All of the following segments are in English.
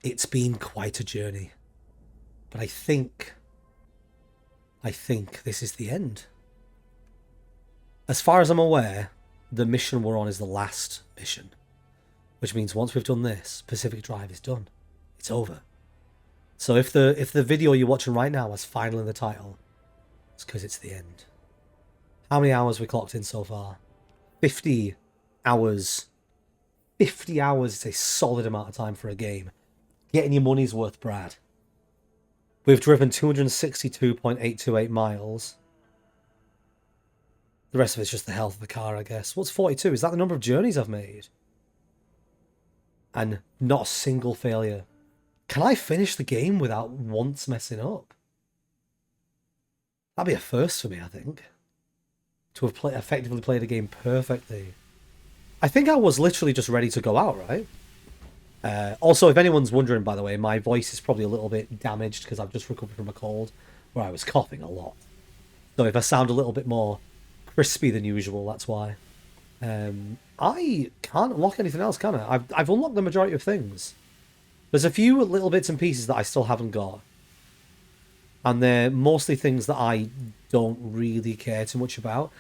It's been quite a journey. But I think this is the end. As far as I'm aware, the mission we're on is the last mission. Which means once we've done this, Pacific Drive is done. It's over. So if the video you're watching right now has final in the title, it's because it's the end. How many hours we clocked in so far? 50 hours. 50 hours is a solid amount of time for a game. Getting your money's worth, Brad. We've driven 262.828 miles. The rest of it's just the health of the car, I guess. What's 42? Is that the number of journeys I've made? And not a single failure. Can I finish the game without once messing up? That'd be a first for me, I think. To have effectively played a game perfectly. I think I was literally just ready to go out, right? Also, if anyone's wondering, by the way, my voice is probably a little bit damaged because I've just recovered from a cold where I was coughing a lot. So if I sound a little bit more crispy than usual, that's why. I can't unlock anything else, can I? I've unlocked the majority of things. There's a few little bits and pieces that I still haven't got. And they're mostly things that I don't really care too much about.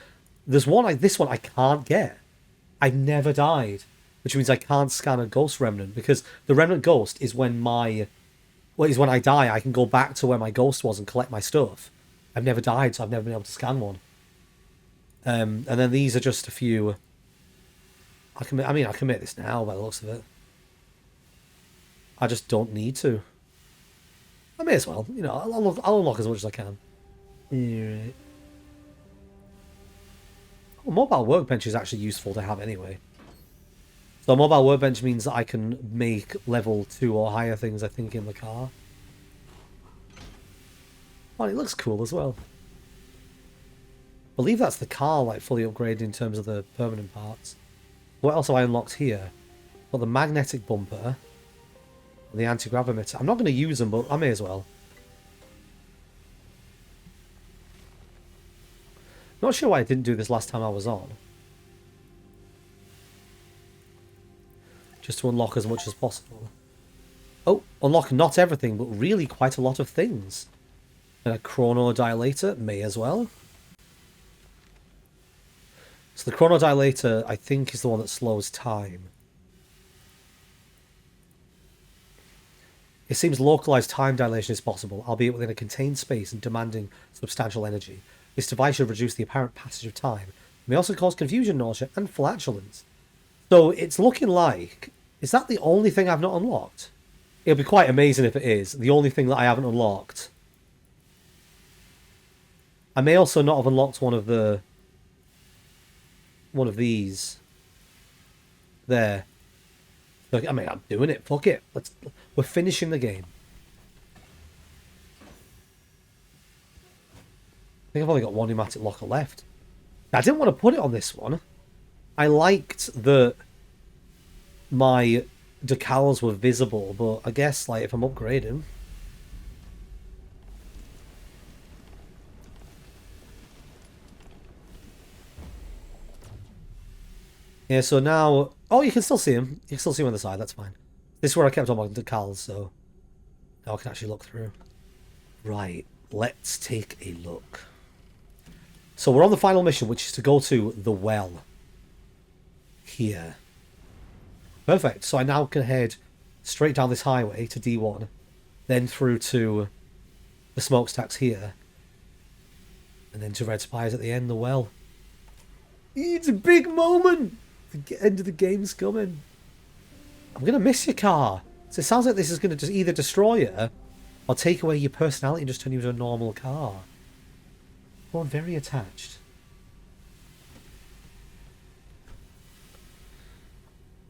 There's this one I can't get. I've never died. Which means I can't scan a ghost remnant. Because the remnant ghost is when when I die, I can go back to where my ghost was and collect my stuff. I've never died, so I've never been able to scan one. And then these are just a few... I can make this now by the looks of it. I just don't need to. I may as well. You know, I'll unlock as much as I can. Right. Oh, mobile workbench is actually useful to have anyway. So a mobile workbench means that I can make level 2 or higher things, I think, in the car. Oh, and it looks cool as well. I believe that's the car, like, fully upgraded in terms of the permanent parts. What else have I unlocked here? Got the magnetic bumper. The anti-gravimeter. I'm not going to use them, but I may as well. Not sure why I didn't do this last time I was on. Just to unlock as much as possible. Oh, unlock not everything, but really quite a lot of things. And a chronodilator, may as well. So the chronodilator, I think, is the one that slows time. It seems localized time dilation is possible, albeit within a contained space and demanding substantial energy. This device should reduce the apparent passage of time. It may also cause confusion, nausea, and flatulence. So it's looking like... Is that the only thing I've not unlocked? It'll be quite amazing if it is. The only thing that I haven't unlocked. I may also not have unlocked one of these. There. I mean, I'm doing it. Fuck it. We're finishing the game. I think I've only got one pneumatic locker left. I didn't want to put it on this one. I liked that my decals were visible, but I guess, like, if I'm upgrading... Yeah, so now... Oh, you can still see him. You can still see him on the side, that's fine. This is where I kept all my decals, so... Now I can actually look through. Right, let's take a look. So we're on the final mission, which is to go to the well. Here. Perfect. So I now can head straight down this highway to D1, then through to the smokestacks here, and then to Red Spires at the end, the well. It's a big moment! The end of the game's coming. I'm going to miss your car. So it sounds like this is going to just either destroy it or take away your personality and just turn you into a normal car. Oh, I'm very attached.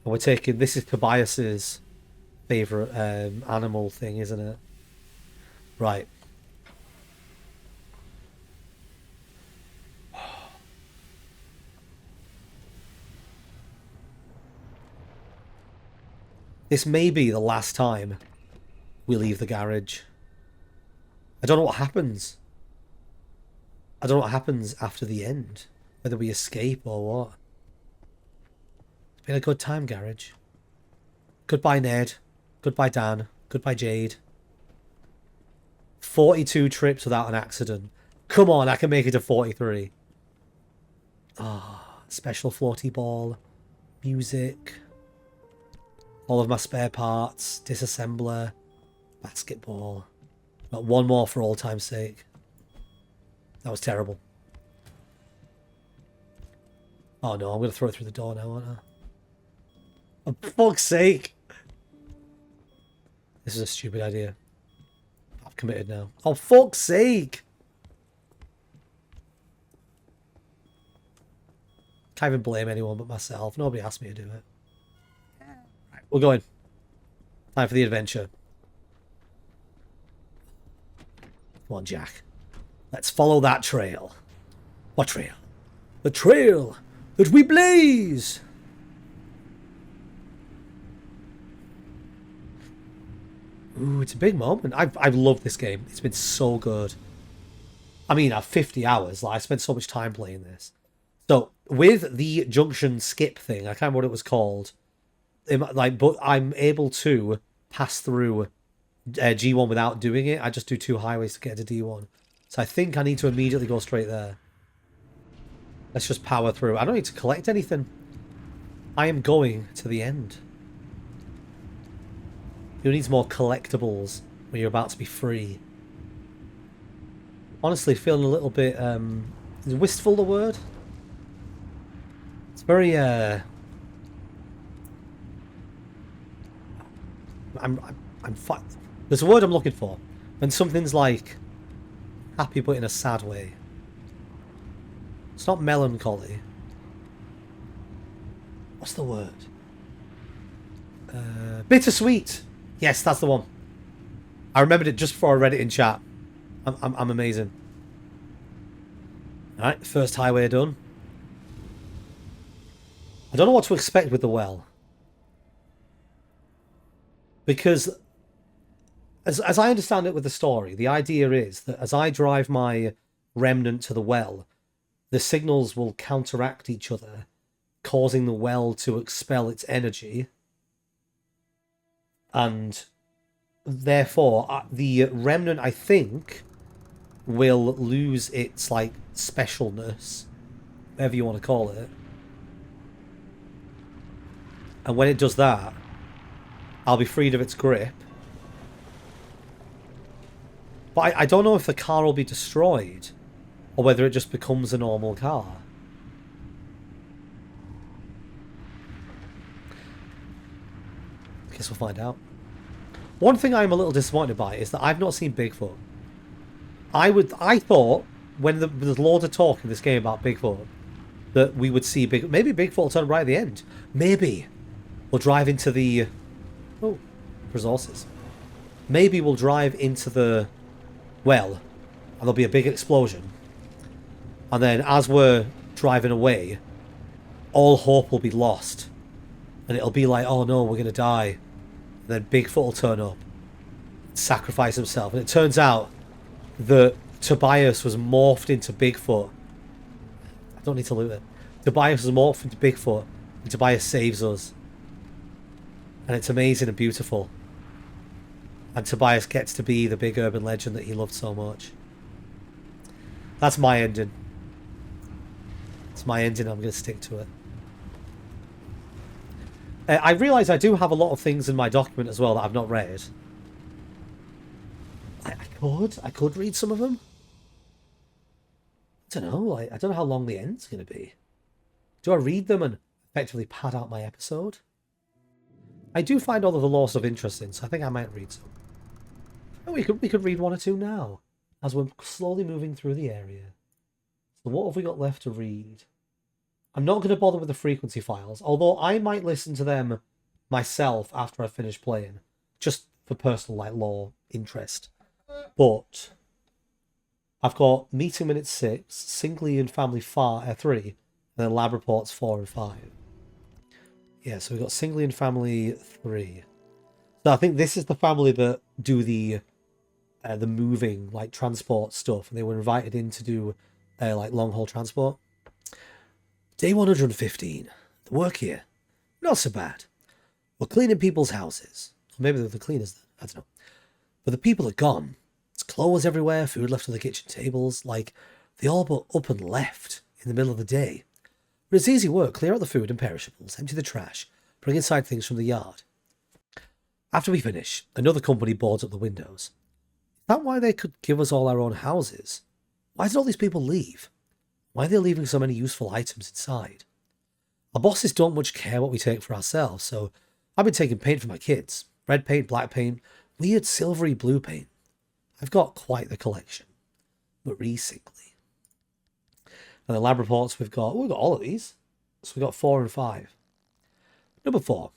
And we're taking... This is Tobias's favourite animal thing, isn't it? Right. This may be the last time we leave the garage. I don't know what happens. I don't know what happens after the end. Whether we escape or what. It's been a good time, garage. Goodbye, Ned. Goodbye, Dan. Goodbye, Jade. 42 trips without an accident. Come on, I can make it to 43. Ah, special floaty ball. Music. All of my spare parts. Disassembler. Basketball. Got one more for all time's sake. That was terrible. Oh no, I'm going to throw it through the door now, aren't I? For fuck's sake! This is a stupid idea. I've committed now. Oh, fuck's sake! Can't even blame anyone but myself. Nobody asked me to do it. Right, we're going. Time for the adventure. Come on, Jack. Let's follow that trail. What trail? The trail that we blaze! Ooh, it's a big moment. I've loved this game. It's been so good. I mean, at 50 hours, like, I spent so much time playing this. So, with the junction skip thing, I can't remember what it was called. But I'm able to pass through G1 without doing it. I just do 2 highways to get to D1. So I think I need to immediately go straight there. Let's just power through. I don't need to collect anything. I am going to the end. Who needs more collectibles when you're about to be free? Honestly, feeling a little bit, is wistful the word? It's very, there's a word I'm looking for. When something's like happy but in a sad way. It's not melancholy. What's the word? Bittersweet. Yes, that's the one. I remembered it just before I read it in chat. I'm amazing. Alright, first highway done. I don't know what to expect with the well. Because, as I understand it with the story, the idea is that as I drive my remnant to the well, the signals will counteract each other, causing the well to expel its energy. And therefore, the remnant, I think, will lose its, like, specialness, whatever you want to call it. And when it does that, I'll be freed of its grip. But I don't know if the car will be destroyed, or whether it just becomes a normal car. Guess we'll find out. One thing I'm a little disappointed by is that I've not seen Bigfoot. I thought, when there's loads of talk in this game about Bigfoot, that we would see maybe Bigfoot will turn right at the end. Maybe we'll drive into the... Oh, resources. Maybe we'll drive into the well, and there'll be a big explosion. And then as we're driving away, all hope will be lost. And it'll be like, oh no, we're going to die. And then Bigfoot will turn up, sacrifice himself. And it turns out that Tobias was morphed into Bigfoot. I don't need to loot it. Tobias was morphed into Bigfoot, and Tobias saves us. And it's amazing and beautiful. And Tobias gets to be the big urban legend that he loved so much. That's my ending. It's my ending, I'm going to stick to it. I realise I do have a lot of things in my document as well that I've not read. I could read some of them. I don't know. I don't know how long the end's going to be. Do I read them and effectively pad out my episode? I do find all of the lore stuff interesting, so I think I might read some. Oh, we could read 1 or 2 now, as we're slowly moving through the area. So what have we got left to read? I'm not going to bother with the frequency files, although I might listen to them myself after I finish playing, just for personal lore interest. But I've got meeting minutes 6, singly and family 3, and then lab reports 4 and 5. Yeah, so we've got singly and family 3. So I think this is the family that do the moving, like, transport stuff, and they were invited in to do like long haul transport. Day 115. The work here, not so bad. We're cleaning people's houses. Or maybe they're the cleaners then. I don't know. But the people are gone. There's clothes everywhere, food left on the kitchen tables, like they all but up and left in the middle of the day. But it's easy work. Clear out the food and perishables, empty the trash, bring inside things from the yard. After we finish, another company boards up the windows. Is that why they could give us all our own houses? Why did all these people leave? Why are they leaving so many useful items inside? Our bosses don't much care what we take for ourselves, so I've been taking paint for my kids. Red paint, black paint, weird silvery blue paint. I've got quite the collection. Marie Singley. And the lab reports we've got all of these. So we've got 4 and 5. Number 4.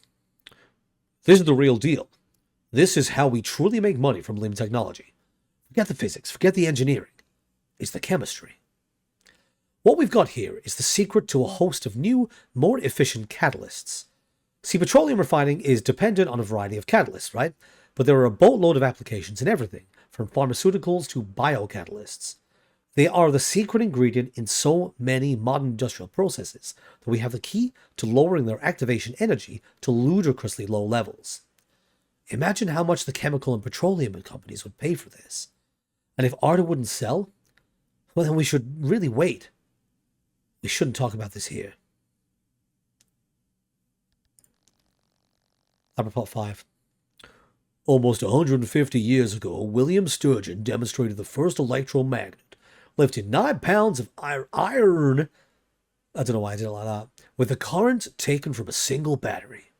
This is the real deal. This is how we truly make money from limb technology. Forget the physics, forget the engineering. It's the chemistry. What we've got here is the secret to a host of new, more efficient catalysts. See, petroleum refining is dependent on a variety of catalysts, right? But there are a boatload of applications in everything, from pharmaceuticals to biocatalysts. They are the secret ingredient in so many modern industrial processes that we have the key to lowering their activation energy to ludicrously low levels. Imagine how much the chemical and petroleum companies would pay for this. And if Arda wouldn't sell, well, then we should really wait. We shouldn't talk about this here. Lab Report 5. Almost 150 years ago, William Sturgeon demonstrated the first electromagnet, lifting 9 pounds of iron, I don't know why I did it like that, with a current taken from a single battery.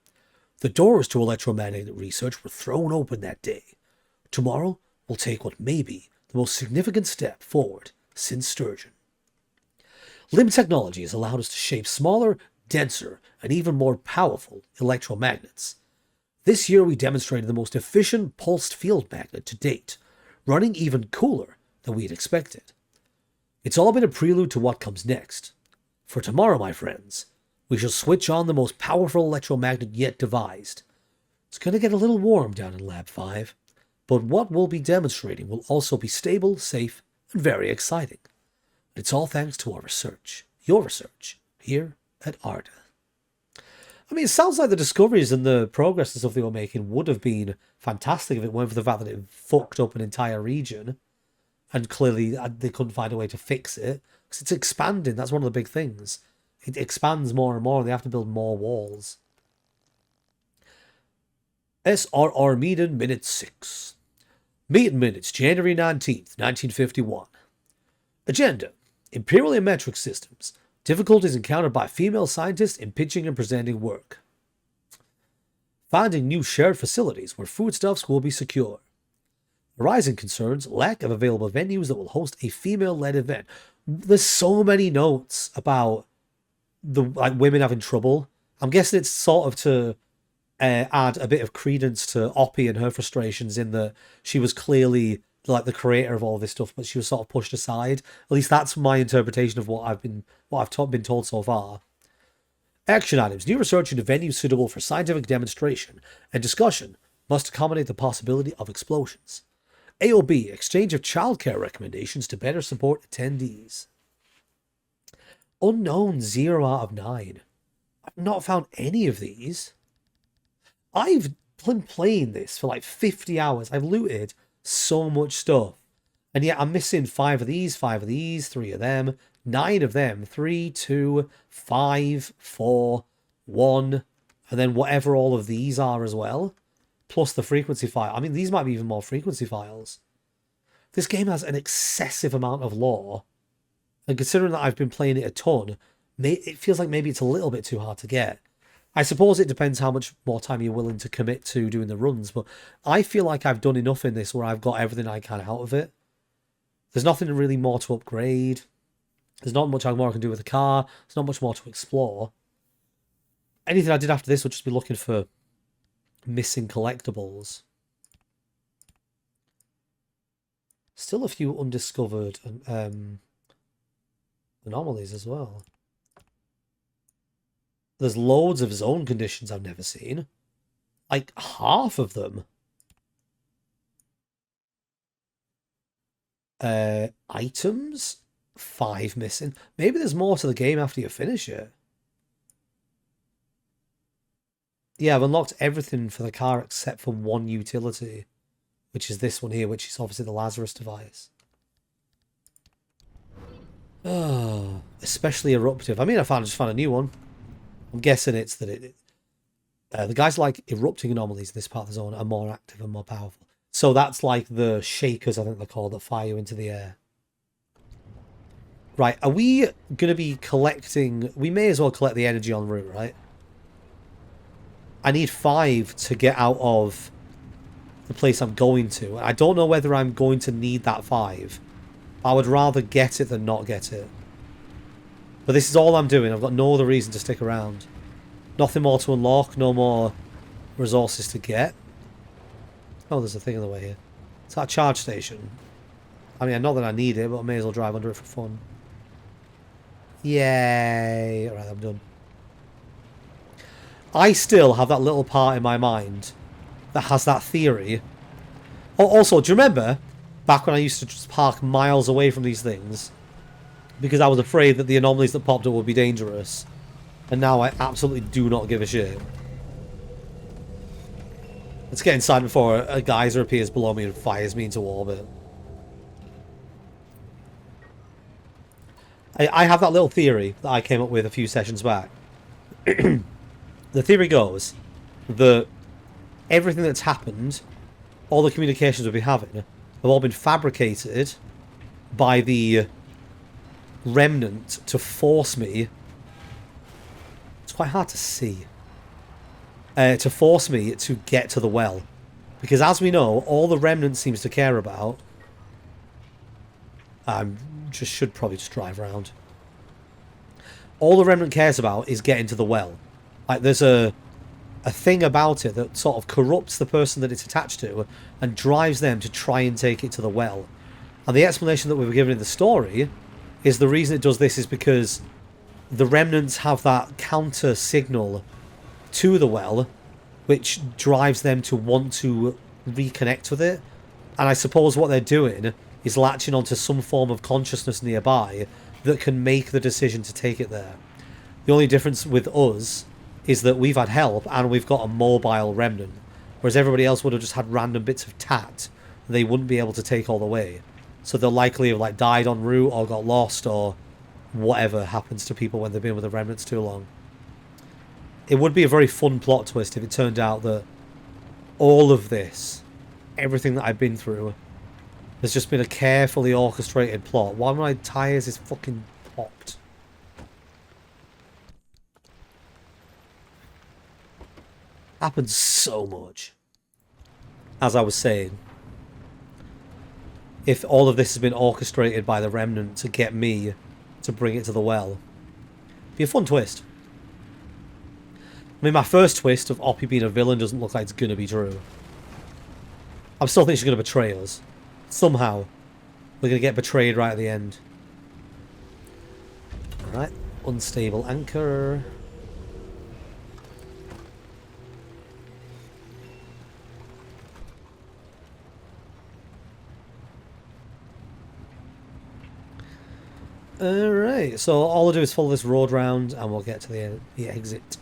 The doors to electromagnetic research were thrown open that day. Tomorrow will take what may be the most significant step forward since Sturgeon. Limb technology has allowed us to shape smaller, denser, and even more powerful electromagnets. This year we demonstrated the most efficient pulsed field magnet to date, running even cooler than we had expected. It's all been a prelude to what comes next. For tomorrow, my friends, we shall switch on the most powerful electromagnet yet devised. It's going to get a little warm down in Lab 5, but what we'll be demonstrating will also be stable, safe, and very exciting. It's all thanks to our research, your research, here at Arda. I mean, it sounds like the discoveries and the progress and stuff they were making would have been fantastic if it weren't for the fact that it fucked up an entire region. And clearly they couldn't find a way to fix it. Because it's expanding, that's one of the big things. It expands more and more, and they have to build more walls. SRR Meeting Minute 6. Meeting Minutes, January 19th, 1951. Agenda. Imperial metric systems. Difficulties encountered by female scientists in pitching and presenting work. Finding new shared facilities where foodstuffs will be secure. Rising concerns, lack of available venues that will host a female-led event. There's so many notes about the women having trouble. I'm guessing it's sort of to add a bit of credence to Oppie and her frustrations in that she was clearly like the creator of all this stuff, but she was sort of pushed aside. At least that's my interpretation of what I've been told so far. Action items. New research into venues suitable for scientific demonstration and discussion must accommodate the possibility of explosions. AOB. Exchange of childcare recommendations to better support attendees. Unknown 0 out of 9. I've not found any of these. I've been playing this for like 50 hours. I've looted so much stuff. And yet I'm missing 5 of these, 5 of these, 3 of them, 9 of them, 3, 2, 5, 4, 1, and then whatever all of these are as well. Plus the frequency file. I mean, these might be even more frequency files. This game has an excessive amount of lore. And considering that I've been playing it a ton, it feels like maybe it's a little bit too hard to get. I suppose it depends how much more time you're willing to commit to doing the runs, but I feel like I've done enough in this where I've got everything I can out of it. There's nothing really more to upgrade. There's not much more I can do with the car. There's not much more to explore. Anything I did after this would just be looking for missing collectibles. Still a few undiscovered anomalies as well. There's loads of zone conditions I've never seen. Like half of them. Items? 5 missing. Maybe there's more to the game after you finish it. Yeah, I've unlocked everything for the car except for one utility. which is this one here, which is obviously the Lazarus device. Oh, especially eruptive. I mean, I just found a new one. I'm guessing it's that the guys like erupting anomalies in this part of the zone are more active and more powerful. So that's like the shakers, I think they're called, that fire you into the air. Right, are we going to be collecting... We may as well collect the energy en route, right? I need 5 to get out of the place I'm going to. I don't know whether I'm going to need that 5. I would rather get it than not get it. But this is all I'm doing. I've got no other reason to stick around. Nothing more to unlock. No more resources to get. Oh, there's a thing in the way here. It's that charge station. I mean, not that I need it, but I may as well drive under it for fun. Yay. Alright, I'm done. I still have that little part in my mind that has that theory. Oh, also, do you remember back when I used to just park miles away from these things because I was afraid that the anomalies that popped up would be dangerous? And now I absolutely do not give a shit. Let's get inside before a geyser appears below me and fires me into orbit. I have that little theory that I came up with a few sessions back. The theory goes that everything that's happened, all the communications we'll be having, have all been fabricated by the remnant to force me... It's quite hard to see. To force me to get to the well. Because as we know, all the remnant seems to care about... should probably just drive around. All the remnant cares about is getting to the well. Like, there's a thing about it that sort of corrupts the person that it's attached to and drives them to try and take it to the well. And the explanation that we were given in the story is the reason it does this is because the remnants have that counter signal to the well, which drives them to want to reconnect with it. And I suppose what they're doing is latching onto some form of consciousness nearby that can make the decision to take it there. The only difference with us is that we've had help and we've got a mobile remnant, whereas everybody else would have just had random bits of tat they wouldn't be able to take all the way. So they'll likely have like died en route or got lost or whatever happens to people when they've been with the remnants too long. It would be a very fun plot twist if it turned out that all of this, everything that I've been through, has just been a carefully orchestrated plot. One of my tyres is fucking popped. Happens so much. As I was saying, if all of this has been orchestrated by the remnant to get me to bring it to the well, it'd be a fun twist. I mean, my first twist of Oppie being a villain doesn't look like it's going to be true. I still think she's going to betray us. Somehow. We're going to get betrayed right at the end. Alright. Unstable anchor. Alright, so all I'll do is follow this road round and we'll get to the exit.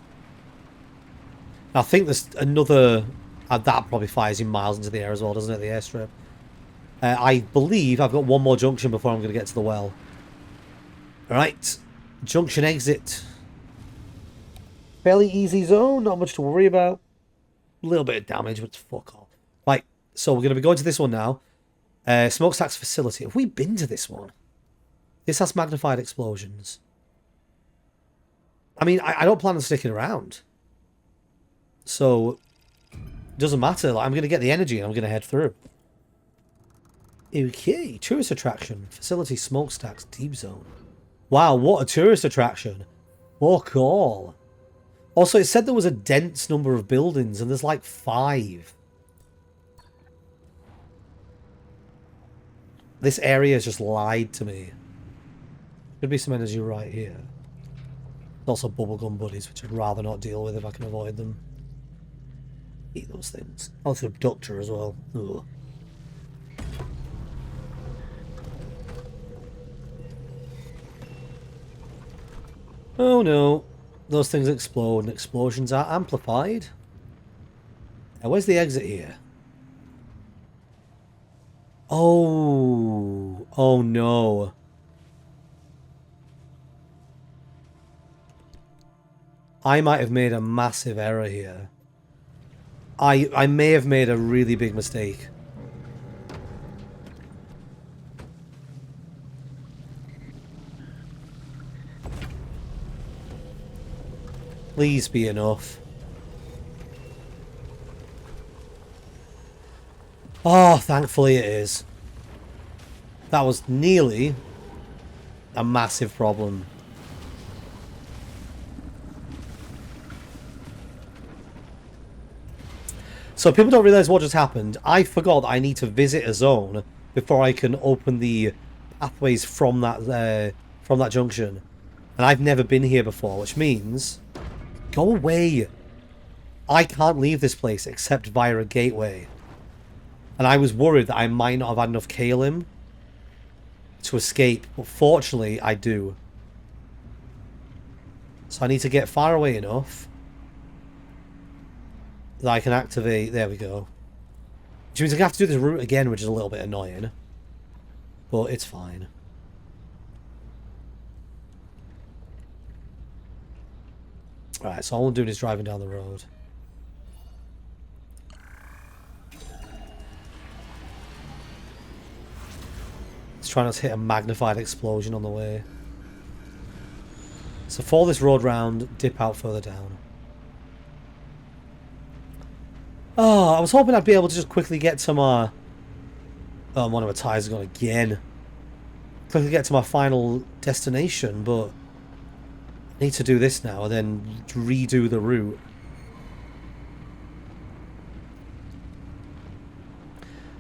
I think there's another... that probably fires you miles into the air as well, doesn't it? The airstrip. I believe I've got one more junction before I'm going to get to the well. Alright, junction exit. Fairly easy zone, not much to worry about. A little bit of damage, but fuck all. Right, so we're going to be going to this one now. Smokestacks facility. Have we been to this one? This has magnified explosions. I mean, I don't plan on sticking around. So, it doesn't matter. Like, I'm going to get the energy and I'm going to head through. Okay, tourist attraction. Facility smokestacks, deep zone. Wow, what a tourist attraction. Fuck all. Also, it said there was a dense number of buildings and there's like 5. This area has just lied to me. Could be some energy right here. Also bubblegum buddies, which I'd rather not deal with if I can avoid them. Eat those things. Also abductor as well. Ugh. Oh no. Those things explode and explosions are amplified. Now where's the exit here? Oh. Oh no. I might have made a massive error here. I may have made a really big mistake. Please be enough. Oh, thankfully it is. That was nearly a massive problem. So people don't realize what just happened. I forgot that I need to visit a zone before I can open the pathways from that junction. And I've never been here before, which means... Go away! I can't leave this place except via a gateway. And I was worried that I might not have had enough kalim to escape, but fortunately I do. So I need to get far away enough that I can activate... There we go. Which means I have to do this route again, which is a little bit annoying. But it's fine. Alright, so all I'm doing is driving down the road. Let's try not to hit a magnified explosion on the way. So follow this road round, dip out further down. Oh, I was hoping I'd be able to just quickly get to my... Oh, one of my tyres has gone again. Quickly get to my final destination, but... I need to do this now and then redo the route.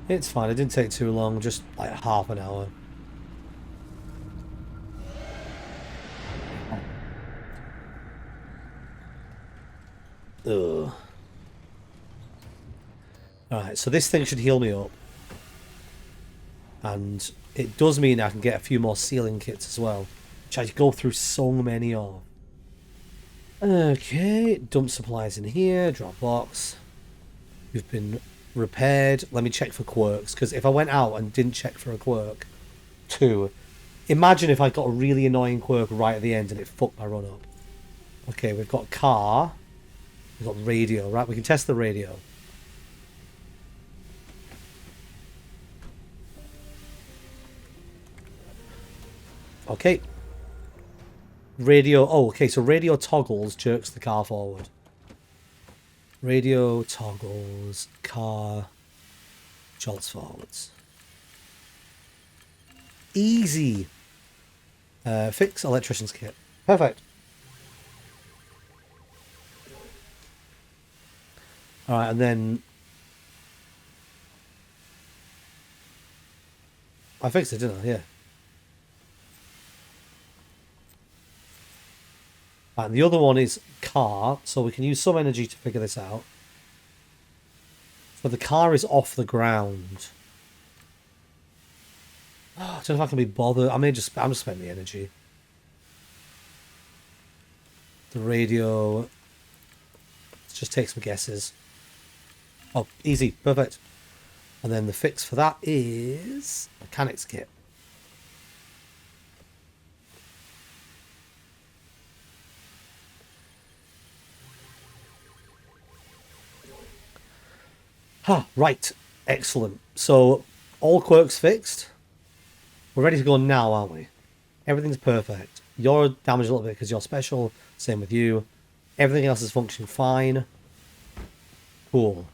It's fine, it didn't take too long, just like half an hour. Ugh. Alright, so this thing should heal me up. And it does mean I can get a few more sealing kits as well, which I go through so many of. Okay, dump supplies in here, drop box. You've been repaired. Let me check for quirks, because if I went out and didn't check for a quirk, imagine if I got a really annoying quirk right at the end and it fucked my run up. Okay, we've got car, we've got radio, right? We can test the radio. Okay. Radio, oh, okay, so radio toggles, jerks the car forward. Radio toggles, car, jolts forwards. Easy. Fix electrician's kit. Perfect. Alright, and then... I fixed it, didn't I? Yeah. And the other one is car, so we can use some energy to figure this out. But the car is off the ground. Oh, I don't know if I can be bothered. I'm just spending the energy. The radio. Let's just take some guesses. Oh, easy, perfect. And then the fix for that is mechanics kit. Right. Excellent. So, all quirks fixed. We're ready to go now, aren't we? Everything's perfect. You're damaged a little bit because you're special. Same with you. Everything else is functioning fine. Cool.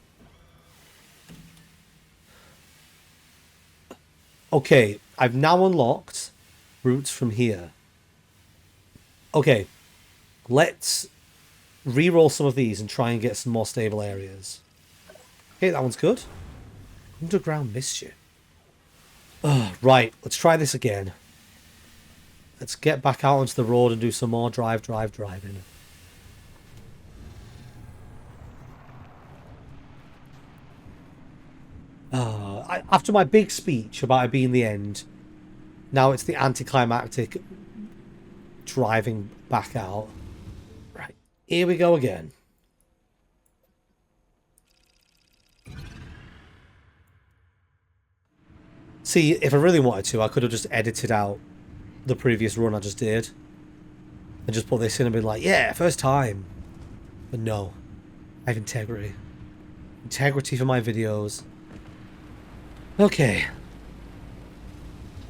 Okay, I've now unlocked routes from here. Okay, let's re-roll some of these and try and get some more stable areas. Okay, that one's good. Underground mischief. Right, let's try this again. Let's get back out onto the road and do some more driving. After my big speech about it being the end, now it's the anticlimactic driving back out. Right, here we go again. See, if I really wanted to, I could have just edited out the previous run I just did. And just put this in and been like, yeah, first time. But no. I have integrity. Integrity for my videos. Okay.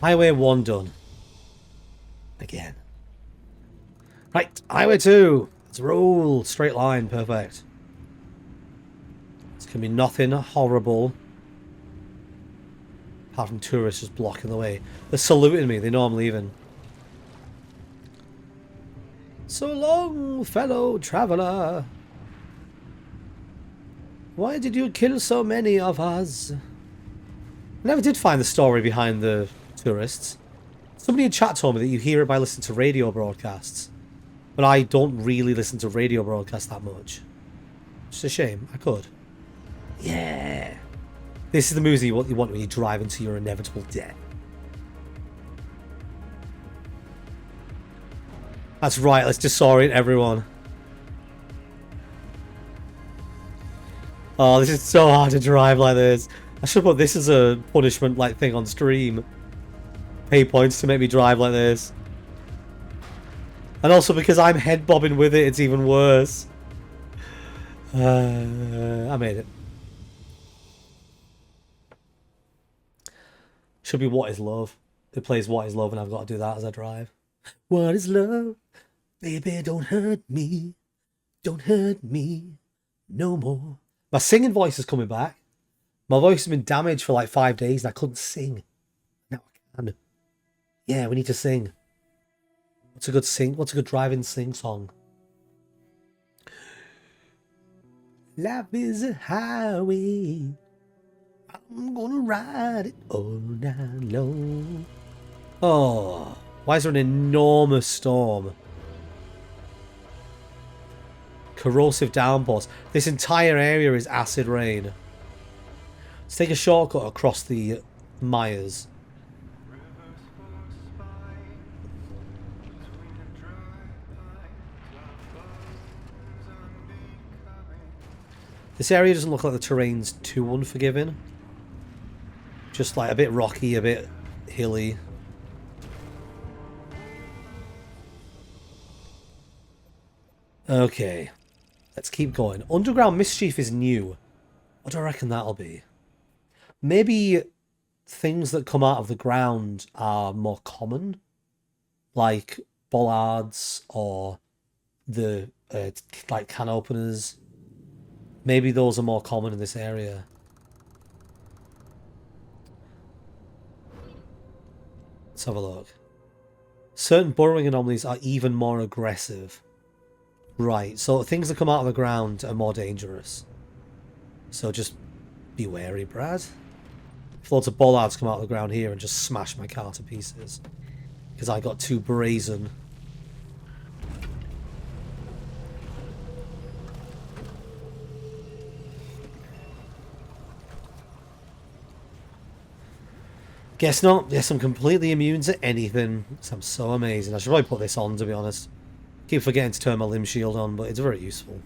Highway 1 done. Again. Right, Highway 2. Let's roll. Straight line, perfect. It's going to be nothing horrible. Apart from tourists just blocking the way. They're saluting me, they know I'm leaving. So long, fellow traveller. Why did you kill so many of us? I never did find the story behind the tourists. Somebody in chat told me that you hear it by listening to radio broadcasts. But I don't really listen to radio broadcasts that much. It's a shame. I could. Yeah. This is the music you want when you drive into your inevitable death. That's right. Let's disorient everyone. Oh, this is so hard to drive like this. I should put this as a punishment like thing on stream. Pay points to make me drive like this. And also because I'm head bobbing with it, it's even worse. I made it. Should be What Is Love. It plays What Is Love and I've got to do that as I drive. What is love? Baby, don't hurt me. Don't hurt me no more. My singing voice is coming back. My voice has been damaged for like 5 days and I couldn't sing. Now I can. Yeah, we need to sing. What's a good driving sing song? Life is a highway. I'm gonna ride it all night long. Oh, why is there an enormous storm? Corrosive downpours. This entire area is acid rain. Let's take a shortcut across the mires. This area doesn't look like the terrain's too unforgiving. Just like a bit rocky, a bit hilly. Okay. Let's keep going. Underground mischief is new. What do I reckon that'll be? Maybe things that come out of the ground are more common. Like bollards or the like can openers. Maybe those are more common in this area. Let's have a look. Certain burrowing anomalies are even more aggressive. Right, so things that come out of the ground are more dangerous. So just be wary, Brad. If lots of bollards come out of the ground here and just smash my car to pieces. Because I got too brazen. Guess not. Guess I'm completely immune to anything. I'm so amazing. I should probably put this on, to be honest. Keep forgetting to turn my limb shield on, but it's very useful.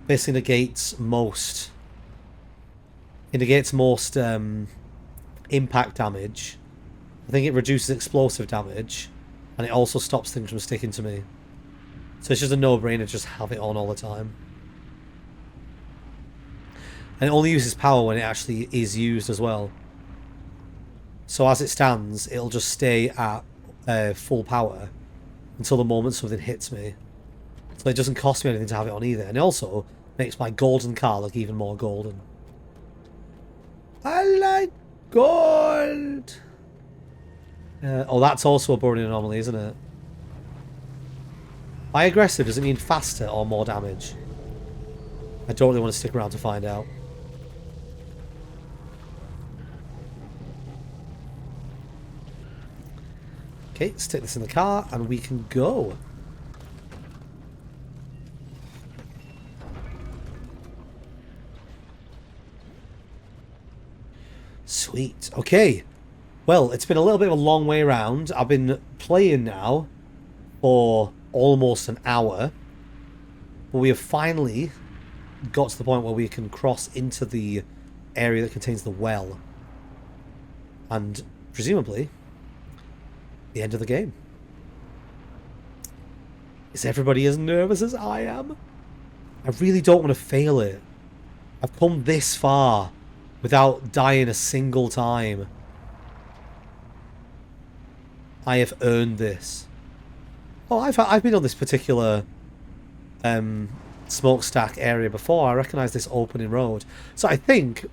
Basically negates most impact damage. I think it reduces explosive damage, and it also stops things from sticking to me. So it's just a no-brainer, just have it on all the time. And it only uses power when it actually is used as well. So as it stands, it'll just stay at full power until the moment something hits me. So it doesn't cost me anything to have it on either. And it also makes my golden car look even more golden. I like gold! Oh, that's also a burning anomaly, isn't it? By aggressive, does it mean faster or more damage? I don't really want to stick around to find out. Okay, let's take this in the car and we can go. Sweet. Okay. Well, it's been a little bit of a long way around. I've been playing now for almost an hour. But we have finally got to the point where we can cross into the area that contains the well. And presumably, the end of the game. Is everybody as nervous as I am? I really don't want to fail it. I've come this far without dying a single time. I have earned this. Oh, I've been on this particular smokestack area before. I recognise this opening road. So I think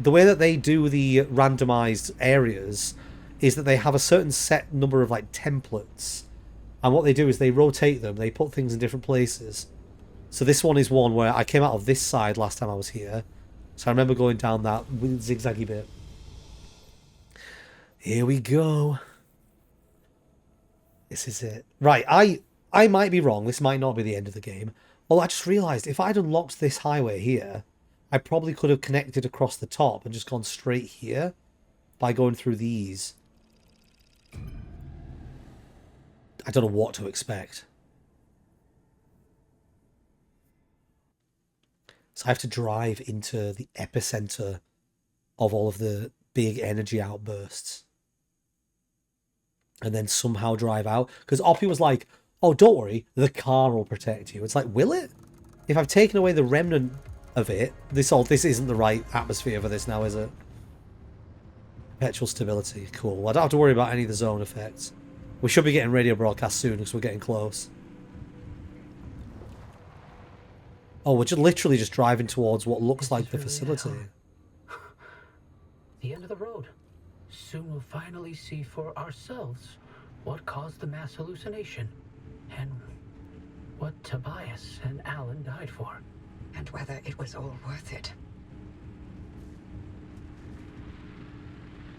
the way that they do the randomised areas is that they have a certain set number of like templates. And what they do is they rotate them. They put things in different places. So this one is one where I came out of this side last time I was here. So I remember going down that zigzaggy bit. Here we go. This is it. Right, I might be wrong. This might not be the end of the game. Well, I just realised if I'd unlocked this highway here, I probably could have connected across the top and just gone straight here by going through these. I don't know what to expect. So I have to drive into the epicenter of all of the big energy outbursts. And then somehow drive out. Because Oppie was like, oh, don't worry, the car will protect you. It's like, will it? If I've taken away the remnant of it, this isn't the right atmosphere for this now, is it? Perpetual stability. Cool. Well, I don't have to worry about any of the zone effects. We should be getting radio broadcast soon because we're getting close. Oh, we're just literally just driving towards what looks like the facility. The end of the road. Soon we'll finally see for ourselves what caused the mass hallucination and what Tobias and Alan died for. And whether it was all worth it.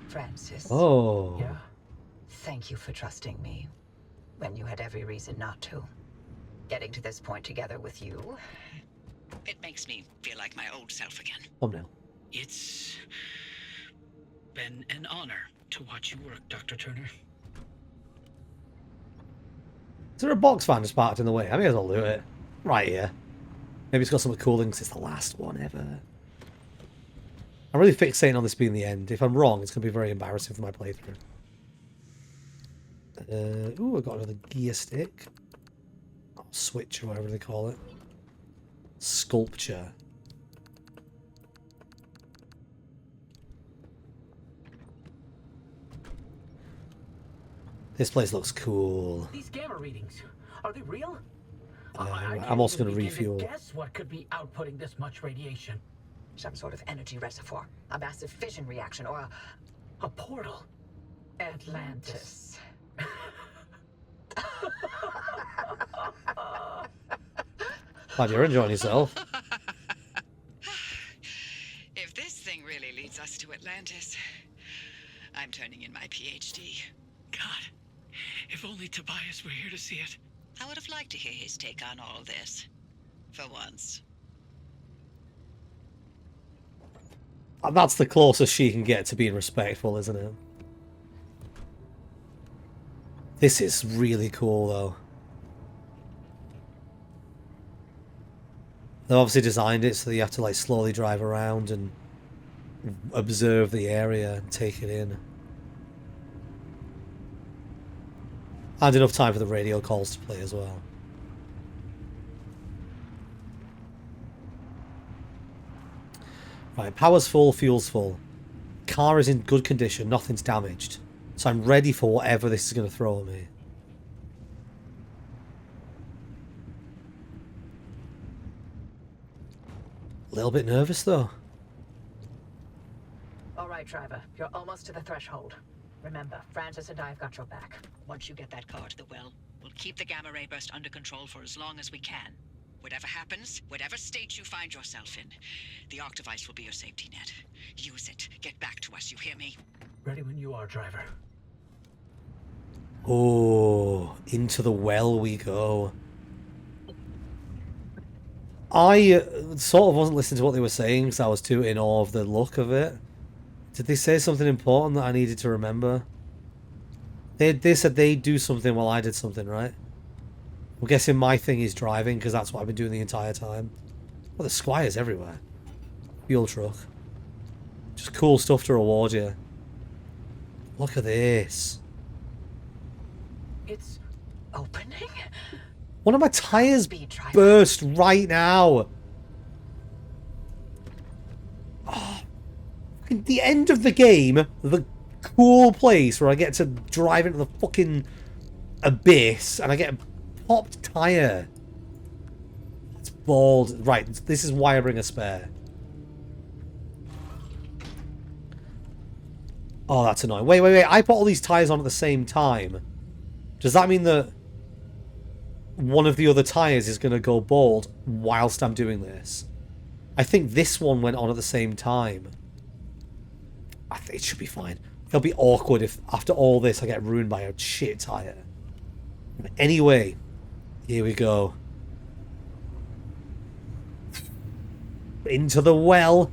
Francis. Oh. Yeah. Thank you for trusting me when you had every reason not to. Getting to this point together with you, it makes me feel like my old self again. Oh no. It's been an honor to watch you work, Dr. Turner. Is there a box fan just parked in the way? I may as well do it. Right here. Maybe it's got something cool because it's the last one ever. I'm really fixating on this being the end. If I'm wrong, it's going to be very embarrassing for my playthrough. Ooh, I've got another gear stick. Or switch, or whatever they call it. Sculpture. This place looks cool. These gamma readings, are they real? I'm also going to refuel. Guess what could be outputting this much radiation? Some sort of energy reservoir, a massive fission reaction, or a portal. Atlantis. Glad you're enjoying yourself. If this thing really leads us to Atlantis, I'm turning in my PhD. God, if only Tobias were here to see it. I would have liked to hear his take on all this. For once. That's the closest she can get to being respectful, isn't it? This is really cool, though. They obviously designed it so that you have to like slowly drive around and observe the area and take it in. And enough time for the radio calls to play as well. Right, power's full, fuel's full. Car is in good condition, nothing's damaged. So I'm ready for whatever this is going to throw at me. A little bit nervous though. All right, driver, you're almost to the threshold. Remember, Francis and I have got your back. Once you get that car to the well, we'll keep the gamma ray burst under control for as long as we can. Whatever happens, whatever state you find yourself in, the arc device will be your safety net. Use it. Get back to us, you hear me? Ready when you are, driver. Oh, into the well we go. I sort of wasn't listening to what they were saying because I was too in awe of the look of it. Did they say something important that I needed to remember? They said they'd do something while I did something, right? I'm guessing my thing is driving because that's what I've been doing the entire time. Well, there's squires everywhere. Fuel truck. Just cool stuff to reward you. Look at this. It's Opening? One of my tires Speed driver. burst right now. Oh, the end of the game, the cool place where I get to drive into the fucking abyss and I get a popped tire. It's bald. Right, this is why I bring a spare. Oh, that's annoying. Wait. I put all these tires on at the same time. Does that mean that one of the other tires is going to go bald whilst I'm doing this? I think this one went on at the same time. I think it should be fine. It'll be awkward if after all this I get ruined by a shit tire. Anyway, here we go. Into the well.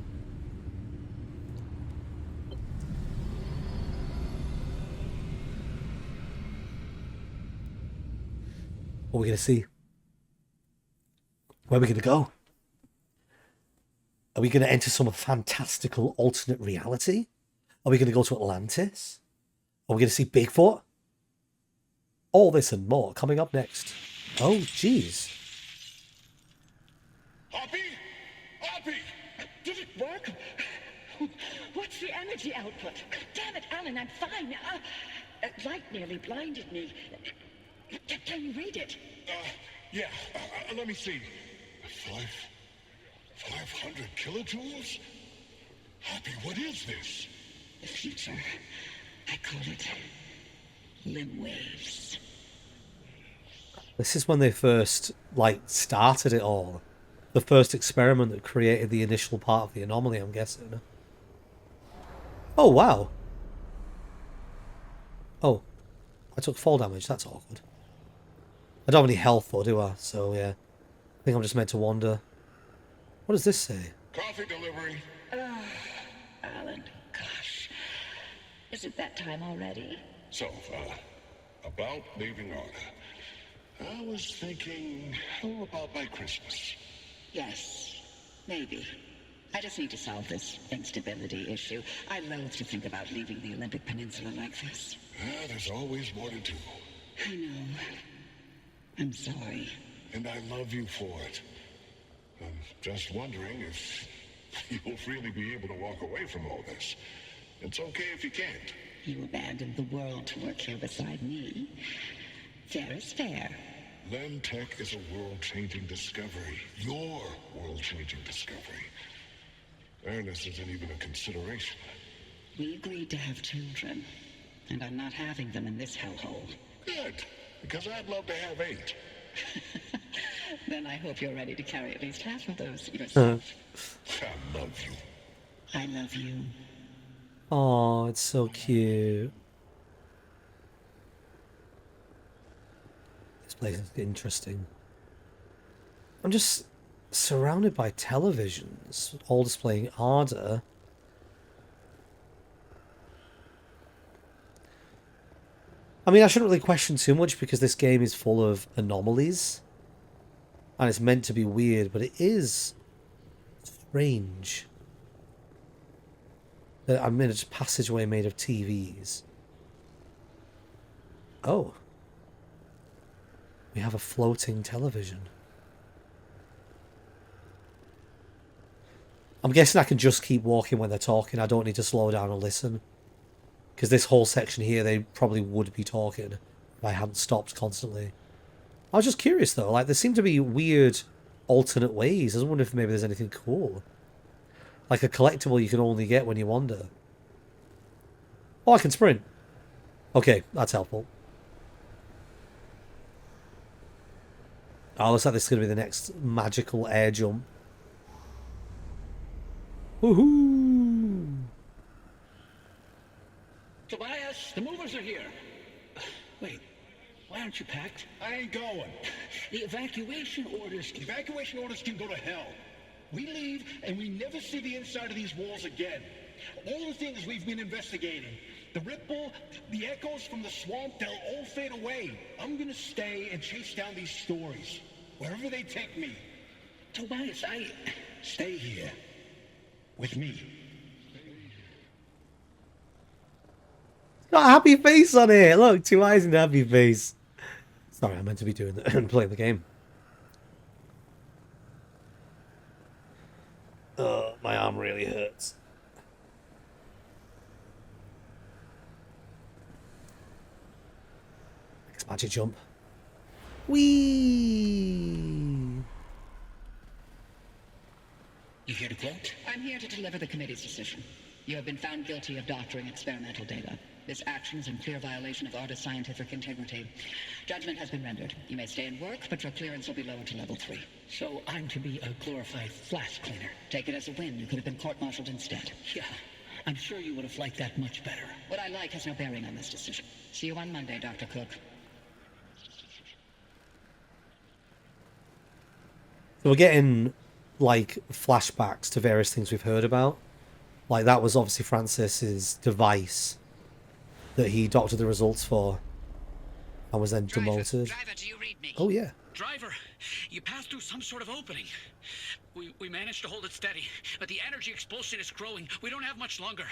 What are we going to see? Where are we going to go? Are we going to enter some fantastical alternate reality? Are we going to go to Atlantis? Are we going to see Bigfoot? All this and more coming up next. Oh, jeez. Hoppy? Hoppy! Did it work? What's the energy output? Damn it, Alan, I'm fine. Light nearly blinded me. Can you read it? Yeah, let me see. 500 kilojoules? Hoppy, what is this? The future. I call it limb waves. This is when they first, started it all. The first experiment that created the initial part of the anomaly, I'm guessing. Oh, wow. Oh. I took fall damage. That's awkward. I don't have any health, though, do I? So, yeah. I think I'm just meant to wander. What does this say? Coffee delivery. Alan, gosh. Is it that time already? So, about leaving Arda. I was thinking, how about by Christmas? Yes, maybe. I just need to solve this instability issue. I loathe to think about leaving the Olympic Peninsula like this. There's always more to do. I know. I'm sorry. And I love you for it. I'm just wondering if you'll really be able to walk away from all this. It's okay if you can't. You abandoned the world to work here beside me. Fair is fair. Lem Tech is a world-changing discovery. Your world-changing discovery. Fairness isn't even a consideration. We agreed to have children, and I'm not having them in this hellhole. Good, because I'd love to have 8. Then I hope you're ready to carry at least half of those yourself. I love you. I love you. Oh, it's so cute. This place is interesting. I'm just surrounded by televisions, all displaying Arda. I mean, I shouldn't really question too much because this game is full of anomalies. And it's meant to be weird, but it is strange. I'm in a passageway made of TVs. Oh. We have a floating television. I'm guessing I can just keep walking when they're talking. I don't need to slow down and listen. Because this whole section here, they probably would be talking if I hadn't stopped constantly. I was just curious, though. Like, there seem to be weird alternate ways. I was wondering if maybe there's anything cool. Like a collectible you can only get when you wander. Oh, I can sprint. Okay, that's helpful. Oh, looks like this is going to be the next magical air jump. Woohoo! Tobias, the movers are here. Wait, why aren't you packed? I ain't going. The evacuation orders. Evacuation orders can go to hell. We leave and we never see the inside of these walls again. All the things we've been investigating, the ripple, the echoes from the swamp, they'll all fade away. I'm gonna stay and chase down these stories, wherever they take me. Tobias, Stay here. With me. Got a happy face on it. Look, 2 eyes and a happy face. Sorry, I meant to be doing that and playing the game. Oh, my arm really hurts. Next magic jump. Whee! You here to quote? I'm here to deliver the committee's decision. You have been found guilty of doctoring experimental data. This action is in clear violation of Arda's scientific integrity. Judgment has been rendered. You may stay and work, but your clearance will be lowered to level 3. So I'm to be a glorified flash cleaner. Take it as a win. You could have been court-martialed instead. Yeah, I'm sure you would have liked that much better. What I like has no bearing on this decision. See you on Monday, Dr. Cook. So we're getting, like, flashbacks to various things we've heard about. Like, that was obviously Francis's device that he doctored the results for and was then demoted. Driver, do you read me? Oh, yeah. Driver, you passed through some sort of opening. We managed to hold it steady, but the energy expulsion is growing. We don't have much longer.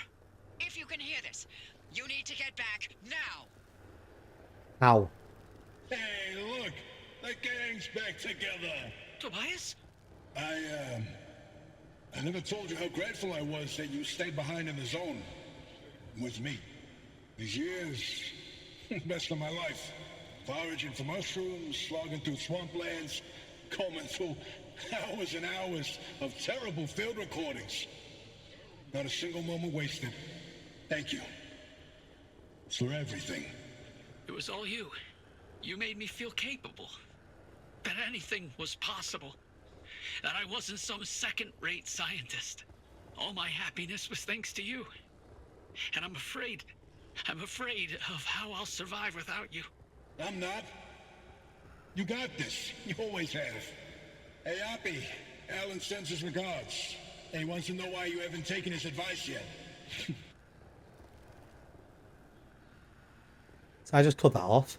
If you can hear this, you need to get back now. How? Hey, look! The gang's back together! Tobias? I never told you how grateful I was that you stayed behind in the zone. With me. These years, best of my life. Foraging for mushrooms, slogging through swamplands, combing through hours and hours of terrible field recordings. Not a single moment wasted. Thank you. For everything. It was all you. You made me feel capable. That anything was possible. That I wasn't some second-rate scientist. All my happiness was thanks to you. And I'm afraid of how I'll survive without you. I'm not. You got this. You always have. Hey, Oppie. Alan sends his regards. And he wants to know why you haven't taken his advice yet. So I just cut that off.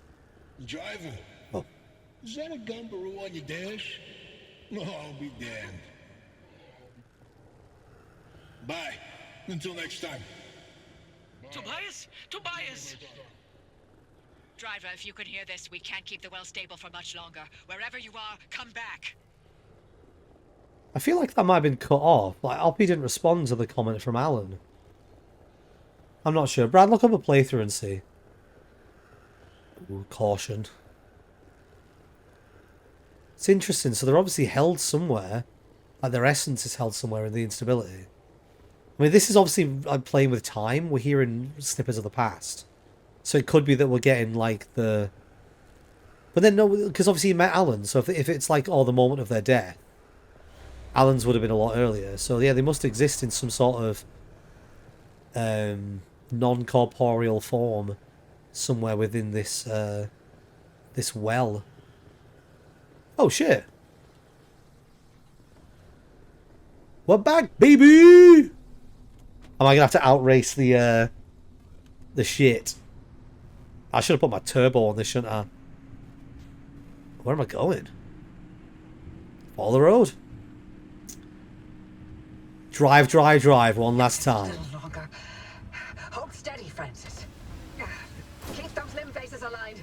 Driver. Oh. Is that a gumbaroo on your dash? No, I'll be damned. Bye. Until next time. Tobias? Tobias! Driver, if you can hear this, we can't keep the well stable for much longer. Wherever you are, come back. I feel like that might have been cut off. Like, Oppie didn't respond to the comment from Alan. I'm not sure. Brad, look up a playthrough and see. Ooh, caution. It's interesting. So they're obviously held somewhere. Like, their essence is held somewhere in the instability. I mean, this is obviously like, playing with time. We're hearing snippets of the past. So it could be that we're getting, like, the... But then, no, because obviously he met Alan. So if it's, like, the moment of their death, Alan's would have been a lot earlier. So, yeah, they must exist in some sort of non-corporeal form somewhere within this, this well. Oh, shit. We're back, baby! Am I going to have to outrace the shit? I should have put my turbo on this, shouldn't I? Where am I going? Follow the road. Drive, drive, drive one last time. A little longer. Hold steady, Francis. Keep those limb faces aligned.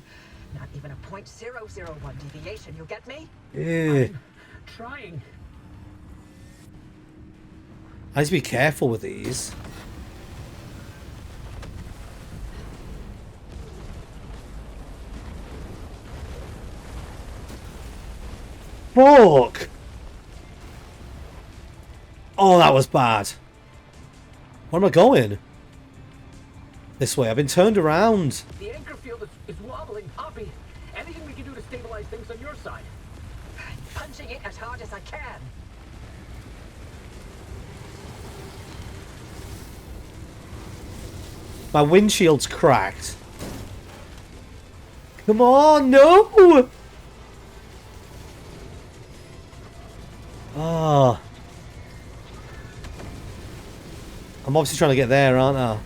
Not even a .001 deviation, you get me? Yeah. Trying. I need to be careful with these. Fuck! Oh, that was bad. Where am I going? This way. I've been turned around. The anchor field is wobbling. Oppie, anything we can do to stabilize things on your side? I'm punching it as hard as I can. My windshield's cracked. Come on, no! Ah. I'm obviously trying to get there, aren't I?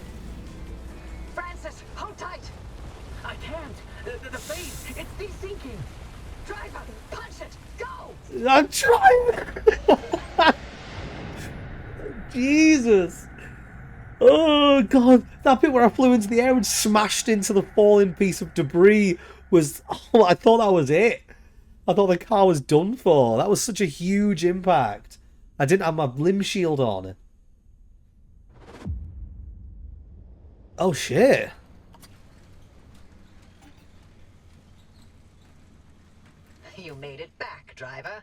Francis, hold tight. I can't. The phase, it's desyncing. Driver, punch it. Go. I'm trying! Jesus! Oh god, that bit where I flew into the air and smashed into the falling piece of debris was... Oh, I thought that was it. I thought the car was done for. That was such a huge impact. I didn't have my limb shield on. Oh shit. You made it back, driver.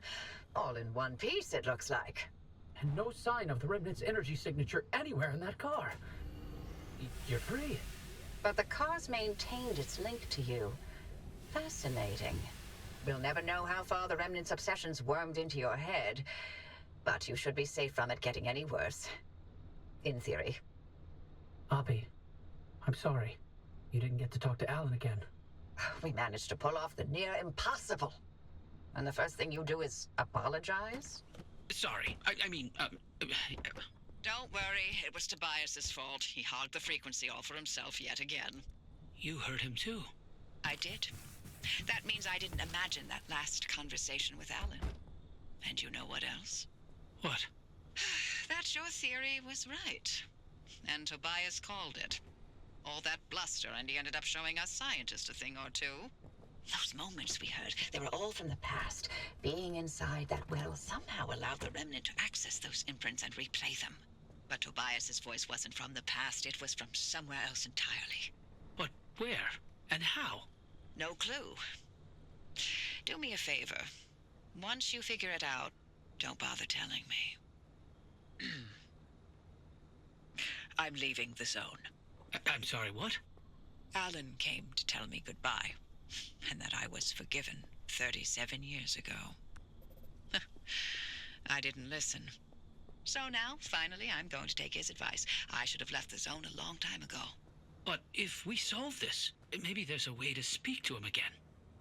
All in one piece, it looks like. And no sign of the Remnant's energy signature anywhere in that car. You're free. But the car's maintained its link to you. Fascinating. We'll never know how far the Remnant's obsessions wormed into your head, but you should be safe from it getting any worse. In theory. Oppie, I'm sorry. You didn't get to talk to Alan again. We managed to pull off the near impossible. And the first thing you do is apologize? Sorry. I mean, Don't worry, it was Tobias's fault. He hogged the frequency all for himself yet again. you heard him too. I did. That means I didn't imagine that last conversation with Alan. And you know what else? What? That your theory was right. And Tobias called it. All that bluster, and he ended up showing us scientists a thing or two. Those moments we heard, They were all from the past. Being inside that well somehow allowed the Remnant to access those imprints and replay them. But Tobias's voice wasn't from the past, it was from somewhere else entirely. But where? And how? No clue. Do me a favor. Once you figure it out, don't bother telling me. I'm leaving the zone. I'm sorry, what? Alan came to tell me goodbye, and that I was forgiven 37 years ago. I didn't listen. So now, finally, I'm going to take his advice. I should have left the zone a long time ago. But if we solve this, maybe there's a way to speak to him again.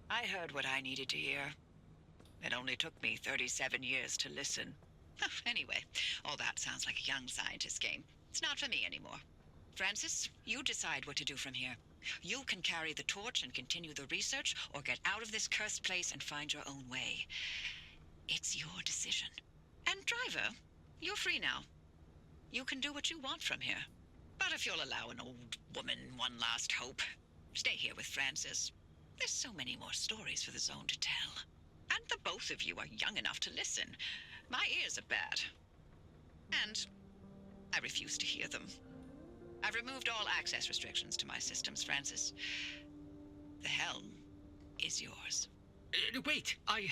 I heard what I needed to hear. It only took me 37 years to listen. Anyway, all that sounds like a young scientist game. It's not for me anymore. Francis, you decide what to do from here. You can carry the torch and continue the research, or get out of this cursed place and find your own way. It's your decision. And driver, you're free now. You can do what you want from here. But if you'll allow an old woman one last hope, stay here with Francis. There's so many more stories for the zone to tell. And the both of you are young enough to listen. My ears are bad. And I refuse to hear them. I've removed all access restrictions to my systems, Francis. The helm is yours. Wait, I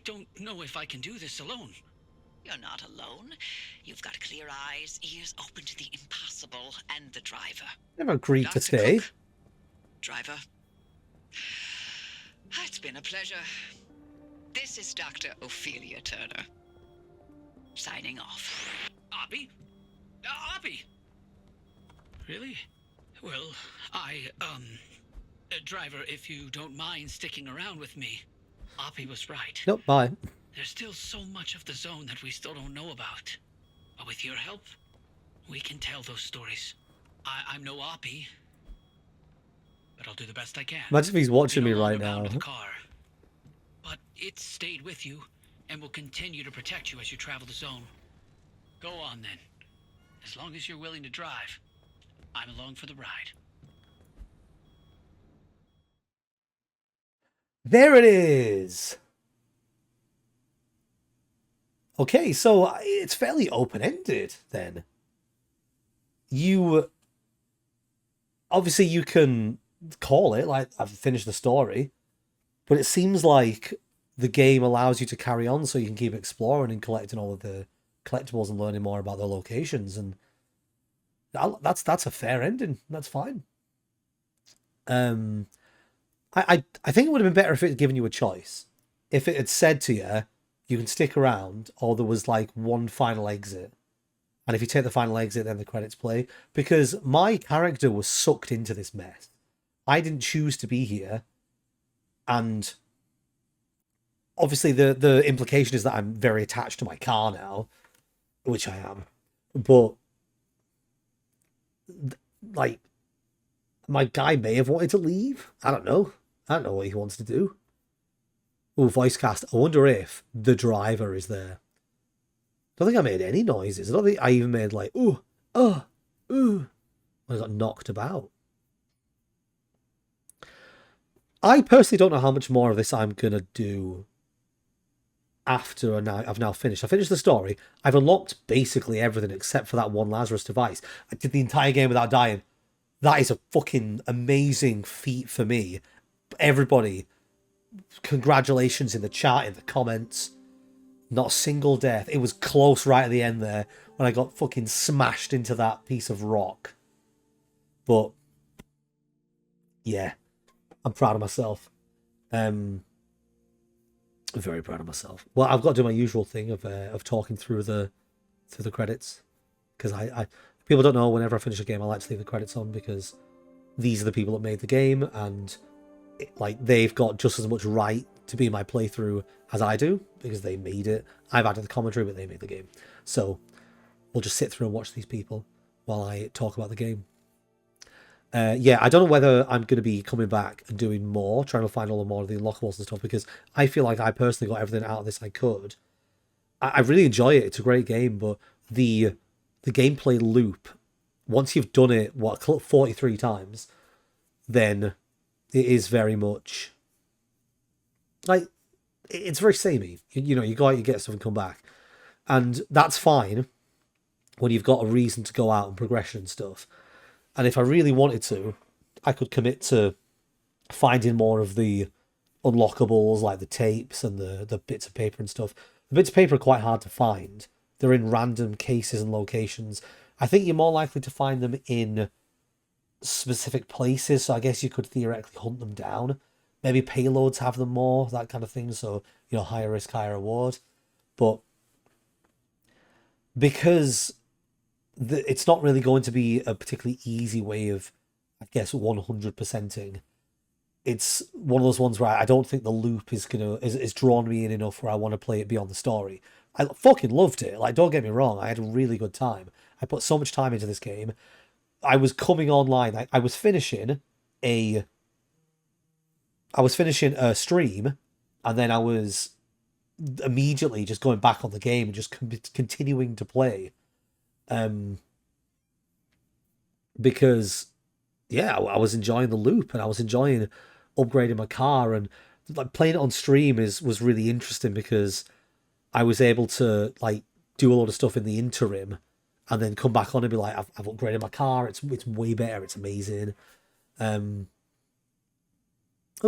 don't know if I can do this alone. You're not alone. You've got clear eyes, ears open to the impossible, and the driver. Never agreed to Dr. stay. Cook, driver. It's been a pleasure. This is Dr. Ophelia Turner. Signing off. Oppie? Oppie! Really? Well, driver, if you don't mind sticking around with me, Oppie was right. Nope, bye. There's still so much of the zone that we still don't know about. But with your help, we can tell those stories. I'm no Oppie, but I'll do the best I can. Imagine if he's watching me We no right longer bound now. to the car, but it stayed with you and will continue to protect you as you travel the zone. Go on then. As long as you're willing to drive, I'm along for the ride. There it is. Okay, so it's fairly open-ended then. You obviously you can call it like I've finished the story, but it seems like the game allows you to carry on so you can keep exploring and collecting all of the collectibles and learning more about the locations, and that's a fair ending. That's fine. I think it would have been better if it had given you a choice. If it had said to you, you can stick around, or there was like one final exit. And if you take the final exit, then the credits play. Because my character was sucked into this mess. I didn't choose to be here. And obviously the implication is that I'm very attached to my car now, which I am. But like, my guy may have wanted to leave. I don't know. I don't know what he wants to do. Oh, voice cast. I wonder if the driver is there. I don't think I made any noises. I don't think I even made like, ooh, oh. Ooh. I got knocked about. I personally don't know how much more of this I'm going to do after I've now finished. I finished the story. I've unlocked basically everything except for that one Lazarus device. I did the entire game without dying. That is a fucking amazing feat for me. Everybody, congratulations in the chat, in the comments. Not a single death. It was close right at the end there when I got fucking smashed into that piece of rock. But yeah, I'm proud of myself. I'm very proud of myself. Well, I've got to do my usual thing of talking through the credits, because I people don't know, whenever I finish a game I like to leave the credits on, because these are the people that made the game, and they've got just as much right to be in my playthrough as I do, because they made it. I've added the commentary, but they made the game. So we'll just sit through and watch these people while I talk about the game. Yeah, I don't know whether I'm going to be coming back and doing more, trying to find all the more of the unlockables and stuff, because I feel like I personally got everything out of this I could. I really enjoy it. It's a great game, but the gameplay loop, once you've done it, 43 times, then it is very much like, it's very samey. You know, you go out, you get stuff and come back. And that's fine when you've got a reason to go out and progression and stuff. And if I really wanted to, I could commit to finding more of the unlockables, like the tapes and the bits of paper and stuff. The bits of paper are quite hard to find. They're in random cases and locations. I think you're more likely to find them in specific places, so I guess you could theoretically hunt them down. Maybe payloads have them more, that kind of thing, so, you know, higher risk, higher reward. But because it's not really going to be a particularly easy way of, I guess, 100%ing. It's one of those ones where I don't think the loop is drawn me in enough where I want to play it beyond the story. I fucking loved it. Like, don't get me wrong, I had a really good time. I put so much time into this game. I was coming online. I was finishing a stream, and then I was immediately just going back on the game and just continuing to play. Because yeah, I was enjoying the loop, and I was enjoying upgrading my car, and like playing it on stream was really interesting, because I was able to like do a lot of stuff in the interim and then come back on and be like, I've upgraded my car, it's way better, it's amazing. Oh,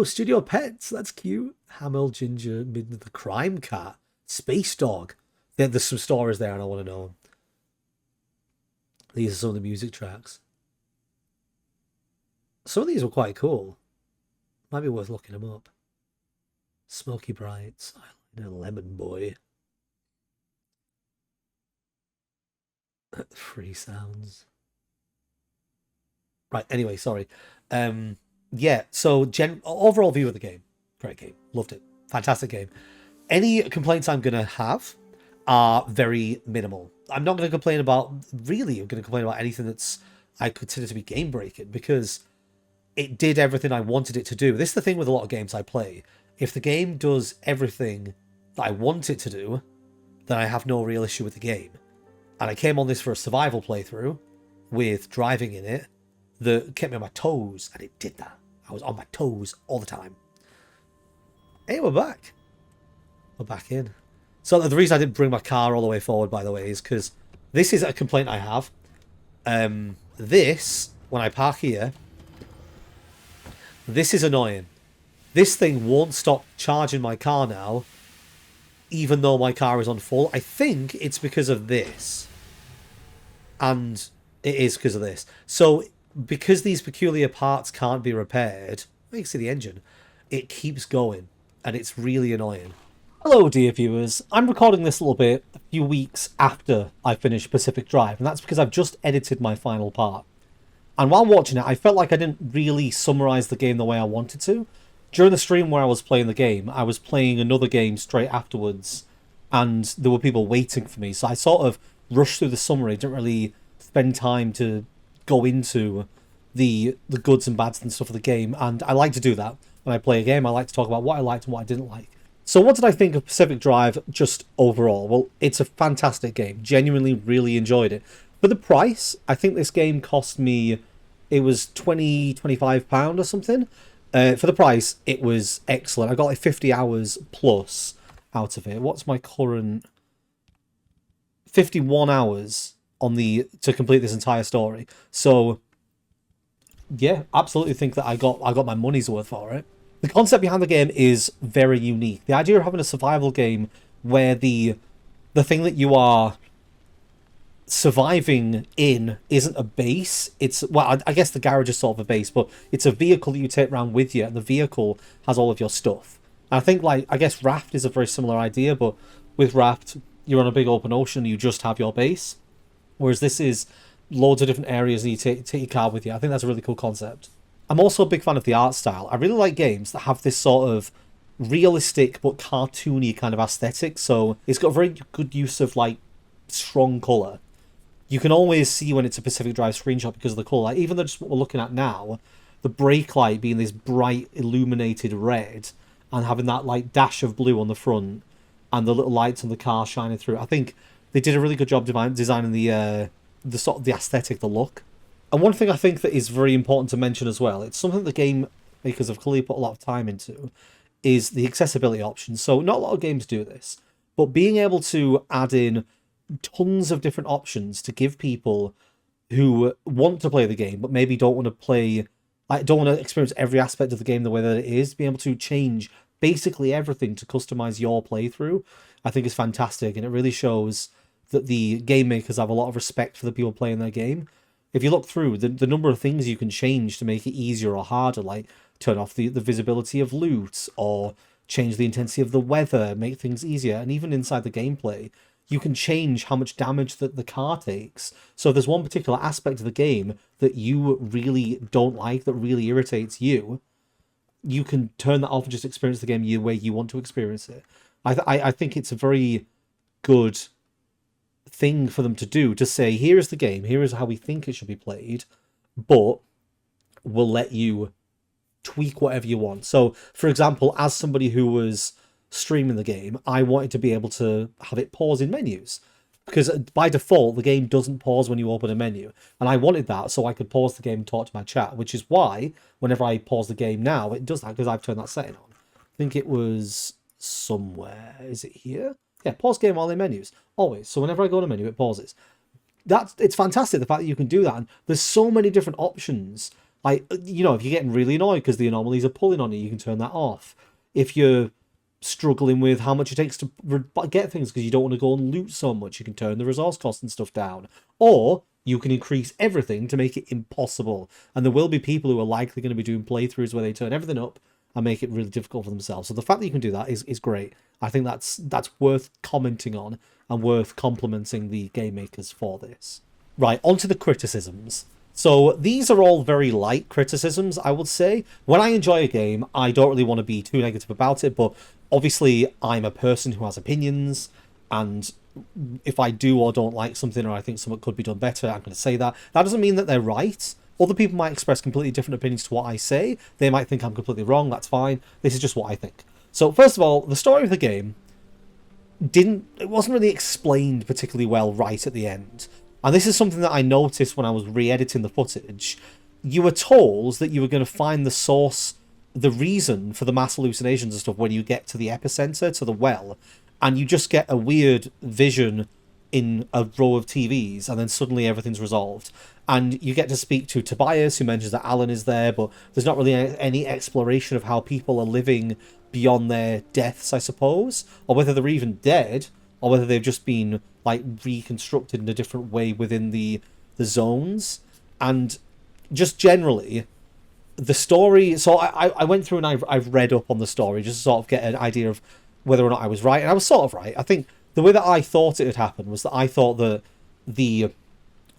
Studio Pets, that's cute. Hamel, Ginger, the Crime Cat, Space Dog. There's some stories there and I want to know them. These are some of the music tracks. Some of these were quite cool. Might be worth looking them up. Smoky Brights, Eyeliner, Lemon Boy. Free sounds. Right, anyway, sorry. Yeah, so overall view of the game. Great game. Loved it. Fantastic game. Any complaints I'm going to have are very minimal. I'm not going to complain about, really, I'm going to complain about anything that's I consider to be game breaking, because it did everything I wanted it to do. This is the thing with a lot of games I play. If the game does everything that I want it to do, then I have no real issue with the game. And I came on this for a survival playthrough with driving in it that kept me on my toes, and it did that. I was on my toes all the time. Hey, we're back. We're back in. So the reason I didn't bring my car all the way forward, by the way, is because this is a complaint I have. This, when I park here, this is annoying. This thing won't stop charging my car now, even though my car is on full. I think it's because of this. And it is because of this. So, because these peculiar parts can't be repaired, you can see the engine, it keeps going, and it's really annoying. Hello, dear viewers. I'm recording this a little bit a few weeks after I finished Pacific Drive, and that's because I've just edited my final part. And while watching it, I felt like I didn't really summarise the game the way I wanted to. During the stream where I was playing the game, I was playing another game straight afterwards, and there were people waiting for me, so I sort of rushed through the summary, didn't really spend time to go into the goods and bads and stuff of the game, and I like to do that. When I play a game, I like to talk about what I liked and what I didn't like. So what did I think of Pacific Drive just overall? Well, it's a fantastic game. Genuinely really enjoyed it. For the price, I think this game cost me, it was £25 or something. For the price, it was excellent. I got like 50 hours plus out of it. What's my current... 51 hours on to complete this entire story. So, yeah, absolutely think that I got my money's worth for it. The concept behind the game is very unique. The idea of having a survival game where the thing that you are surviving in isn't a base. It's, well, I guess the garage is sort of a base, but it's a vehicle that you take around with you, and the vehicle has all of your stuff. And I think, like, I guess Raft is a very similar idea, but with Raft, you're on a big open ocean, you just have your base. Whereas this is loads of different areas and you take your car with you. I think that's a really cool concept. I'm also a big fan of the art style. I really like games that have this sort of realistic but cartoony kind of aesthetic. So it's got very good use of, like, strong colour. You can always see when it's a Pacific Drive screenshot because of the colour. Like, even though just what we're looking at now, the brake light being this bright illuminated red and having that, like, dash of blue on the front and the little lights on the car shining through. I think they did a really good job designing the sort of the aesthetic, the look. And one thing I think that is very important to mention as well, it's something the game makers have clearly put a lot of time into, is the accessibility options. So not a lot of games do this, but being able to add in tons of different options to give people who want to play the game but maybe don't want to play, like, don't want to experience every aspect of the game the way that it is, being able to change basically everything to customize your playthrough, I think is fantastic, and it really shows that the game makers have a lot of respect for the people playing their game. If you look through the number of things you can change to make it easier or harder, like turn off the visibility of loot, or change the intensity of the weather, make things easier, and even inside the gameplay, you can change how much damage that the car takes. So if there's one particular aspect of the game that you really don't like, that really irritates you, you can turn that off and just experience the game the way you want to experience it. I think it's a very good thing for them to do, to say, here is the game, here is how we think it should be played, but we'll let you tweak whatever you want. So, for example, as somebody who was streaming the game, I wanted to be able to have it pause in menus, because by default the game doesn't pause when you open a menu, and I wanted that so I could pause the game and talk to my chat, which is why whenever I pause the game now, it does that, because I've turned that setting on. I think it was somewhere, is it here? Yeah, pause game while in menus, always. So whenever I go to menu, it pauses. It's fantastic, the fact that you can do that, and there's so many different options. Like, you know, if you're getting really annoyed because the anomalies are pulling on you, you can turn that off. If you're struggling with how much it takes to get things because you don't want to go and loot so much, you can turn the resource cost and stuff down. Or you can increase everything to make it impossible. And there will be people who are likely going to be doing playthroughs where they turn everything up and make it really difficult for themselves. So the fact that you can do that is great. I think that's worth commenting on and worth complimenting the game makers for this. Right, on to the criticisms. So these are all very light criticisms, I would say. When I enjoy a game, I don't really want to be too negative about it, but obviously I'm a person who has opinions, and if I do or don't like something, or I think something could be done better, I'm going to say that. That doesn't mean that they're right. Other people might express completely different opinions to what I say. They might think I'm completely wrong, that's fine. This is just what I think. So first of all, the story of the game wasn't really explained particularly well right at the end. And this is something that I noticed when I was re-editing the footage. You were told that you were going to find the source, the reason for the mass hallucinations and stuff when you get to the epicenter, to the well, and you just get a weird vision in a row of TVs, and then suddenly everything's resolved. And you get to speak to Tobias, who mentions that Alan is there, but there's not really any exploration of how people are living beyond their deaths, I suppose, or whether they're even dead, or whether they've just been, like, reconstructed in a different way within the zones. And just generally, the story... So I went through and I've read up on the story just to sort of get an idea of whether or not I was right. And I was sort of right. I think the way that I thought it had happened was that I thought that the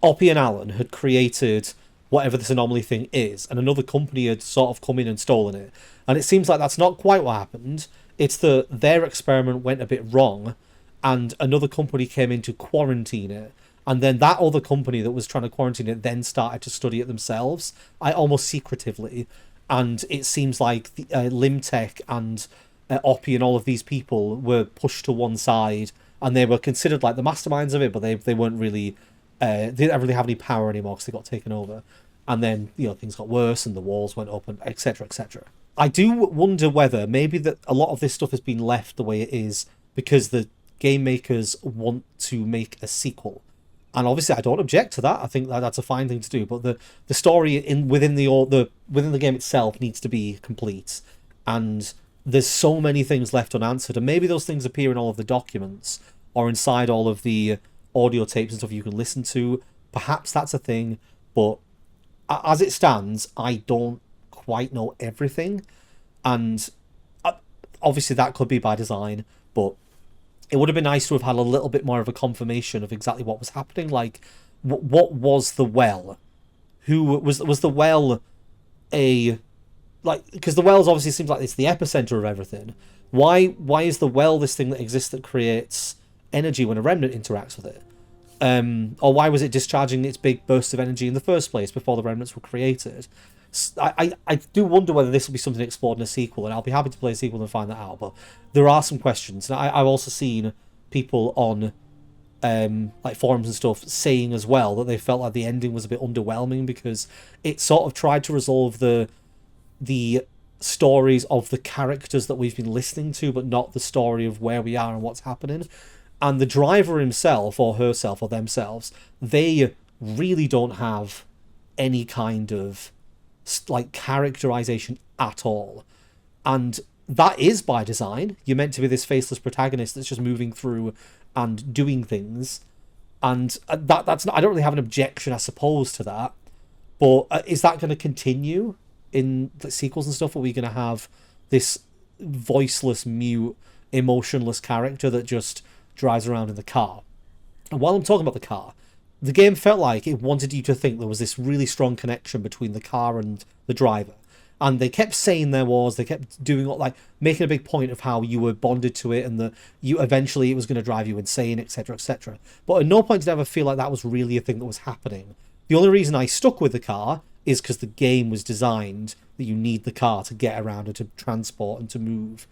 Oppie and Alan had created whatever this anomaly thing is, and another company had sort of come in and stolen it. And it seems like that's not quite what happened. It's that their experiment went a bit wrong, and another company came in to quarantine it, and then that other company that was trying to quarantine it then started to study it themselves, almost secretively. And it seems like the, Limtech and Oppie and all of these people were pushed to one side, and they were considered like the masterminds of it, but they weren't really They didn't really have any power anymore because they got taken over. And then, things got worse and the walls went up and etc, etc. I do wonder whether maybe that a lot of this stuff has been left the way it is because the game makers want to make a sequel. And obviously I don't object to that. I think that's a fine thing to do. But the story within the game itself needs to be complete. And there's so many things left unanswered. And maybe those things appear in all of the documents or inside all of the audio tapes and stuff you can listen to. Perhaps that's a thing. But as it stands, I don't quite know everything. And obviously that could be by design. But it would have been nice to have had a little bit more of a confirmation of exactly what was happening. Like, what was the well? Who was the well because the wells obviously seems like it's the epicenter of everything. Why is the well this thing that exists that creates energy when a remnant interacts with it? Or why was it discharging its big bursts of energy in the first place before the remnants were created? I do wonder whether this will be something explored in a sequel, and I'll be happy to play a sequel and find that out. But there are some questions, and I've also seen people on like forums and stuff saying as well that they felt like the ending was a bit underwhelming because it sort of tried to resolve the stories of the characters that we've been listening to, but not the story of where we are and what's happening. And the driver himself or herself or themselves, they really don't have any kind of like characterization at all. And that is by design. You're meant to be this faceless protagonist that's just moving through and doing things. And that's not, I don't really have an objection, I suppose, to that. But is that going to continue in the sequels and stuff? Are we going to have this voiceless, mute, emotionless character that just drives around in the car? And while I'm talking about the car, the game felt like it wanted you to think there was this really strong connection between the car and the driver. And they kept saying there was, they kept doing like making a big point of how you were bonded to it and that you eventually it was going to drive you insane, etc, etc. But at no point did I ever feel like that was really a thing that was happening. The only reason I stuck with the car is because the game was designed that you need the car to get around and to transport and to move.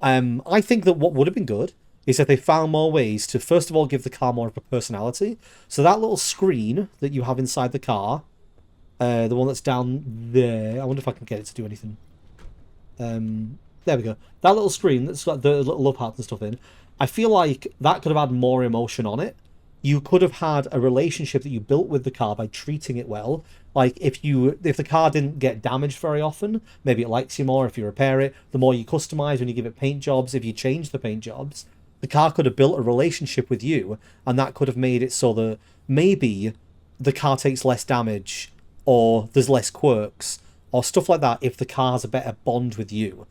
I think that what would have been good is that they found more ways to, first of all, give the car more of a personality. So that little screen that you have inside the car, the one that's down there, I wonder if I can get it to do anything. There we go. That little screen that's got the little love hearts and stuff in, I feel like that could have had more emotion on it. You could have had a relationship that you built with the car by treating it well. Like, if the car didn't get damaged very often, maybe it likes you more if you repair it. The more you customize when you give it paint jobs, if you change the paint jobs, the car could have built a relationship with you, and that could have made it so that maybe the car takes less damage, or there's less quirks, or stuff like that if the car has a better bond with you.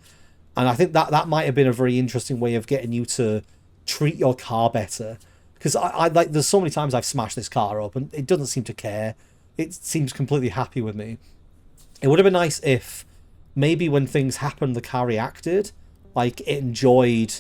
And I think that might have been a very interesting way of getting you to treat your car better. Because I like, there's so many times I've smashed this car up, and it doesn't seem to care. It seems completely happy with me. It would have been nice if maybe when things happened, the car reacted, like it enjoyed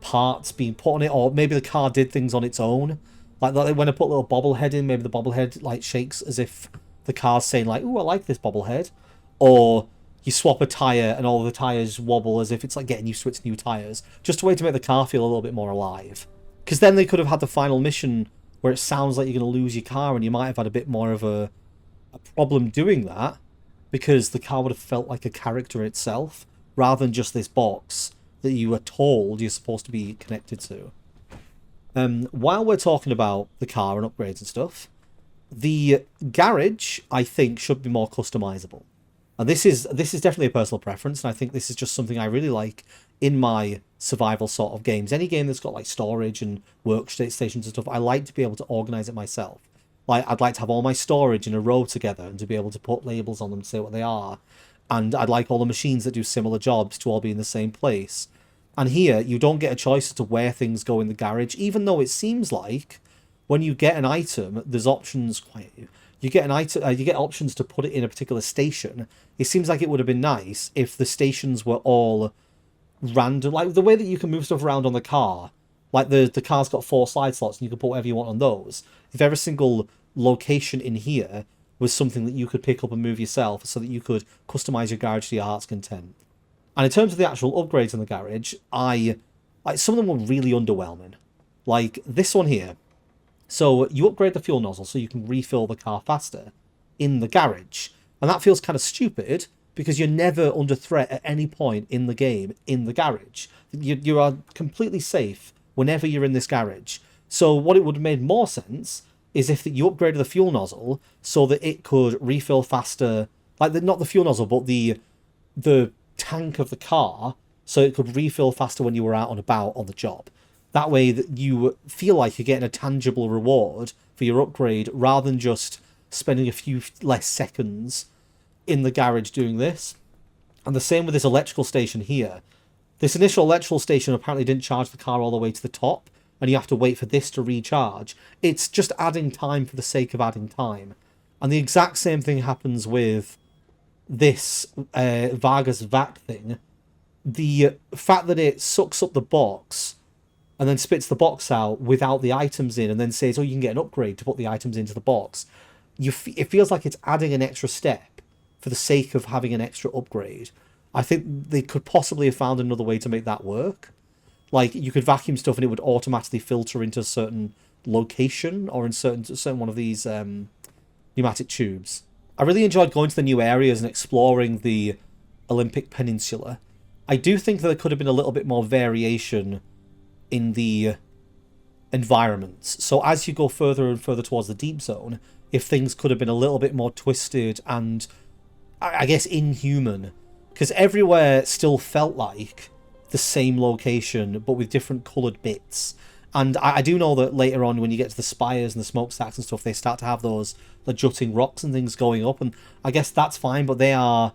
parts being put on it, or maybe the car did things on its own. Like when I put a little bobblehead in, maybe the bobblehead like shakes as if the car's saying like, "Ooh, I like this bobblehead." Or you swap a tire and all the tires wobble as if it's like getting used to its new tires. Just a way to make the car feel a little bit more alive. Because then they could have had the final mission where it sounds like you're going to lose your car, and you might have had a bit more of a problem doing that, because the car would have felt like a character itself, rather than just this box that you were told you're supposed to be connected to. While we're talking about the car and upgrades and stuff, the garage, I think, should be more customizable. And this is definitely a personal preference, and I think this is just something I really like in my survival sort of games. Any game that's got like storage and workstations and stuff, I like to be able to organize it myself. Like, I'd like to have all my storage in a row together and to be able to put labels on them to say what they are. And I'd like all the machines that do similar jobs to all be in the same place. And here, you don't get a choice as to where things go in the garage, even though it seems like when you get an item, there's options. You get an item, you get options to put it in a particular station. It seems like it would have been nice if the stations were all random, like the way that you can move stuff around on the car. Like the car's got 4 slide slots, and you can put whatever you want on those. If every single location in here was something that you could pick up and move yourself, so that you could customize your garage to your heart's content. And in terms of the actual upgrades in the garage, some of them were really underwhelming. Like this one here, So you upgrade the fuel nozzle so you can refill the car faster in the garage. And that feels kind of stupid because you're never under threat at any point in the game in the garage. You are completely safe whenever you're in this garage. So what it would have made more sense is if you upgraded the fuel nozzle so that it could refill faster, like not the fuel nozzle, but the tank of the car, so it could refill faster when you were out and about on the job. That way that you feel like you're getting a tangible reward for your upgrade rather than just spending a few less seconds in the garage doing this. And the same with this electrical station here. This initial electrical station apparently didn't charge the car all the way to the top, and you have to wait for this to recharge. It's just adding time for the sake of adding time. And the exact same thing happens with this Vargas vac thing. The fact that it sucks up the box and then spits the box out without the items in and then says, oh, you can get an upgrade to put the items into the box. It feels like it's adding an extra step for the sake of having an extra upgrade. I think they could possibly have found another way to make that work. Like, you could vacuum stuff and it would automatically filter into a certain location or in certain one of these pneumatic tubes. I really enjoyed going to the new areas and exploring the Olympic Peninsula. I do think that there could have been a little bit more variation in the environments. So as you go further and further towards the deep zone, if things could have been a little bit more twisted and, I guess, inhuman. Because everywhere still felt like the same location, but with different coloured bits. And I do know that later on, when you get to the spires and the smokestacks and stuff, they start to have those jutting rocks and things going up. And I guess that's fine, but they are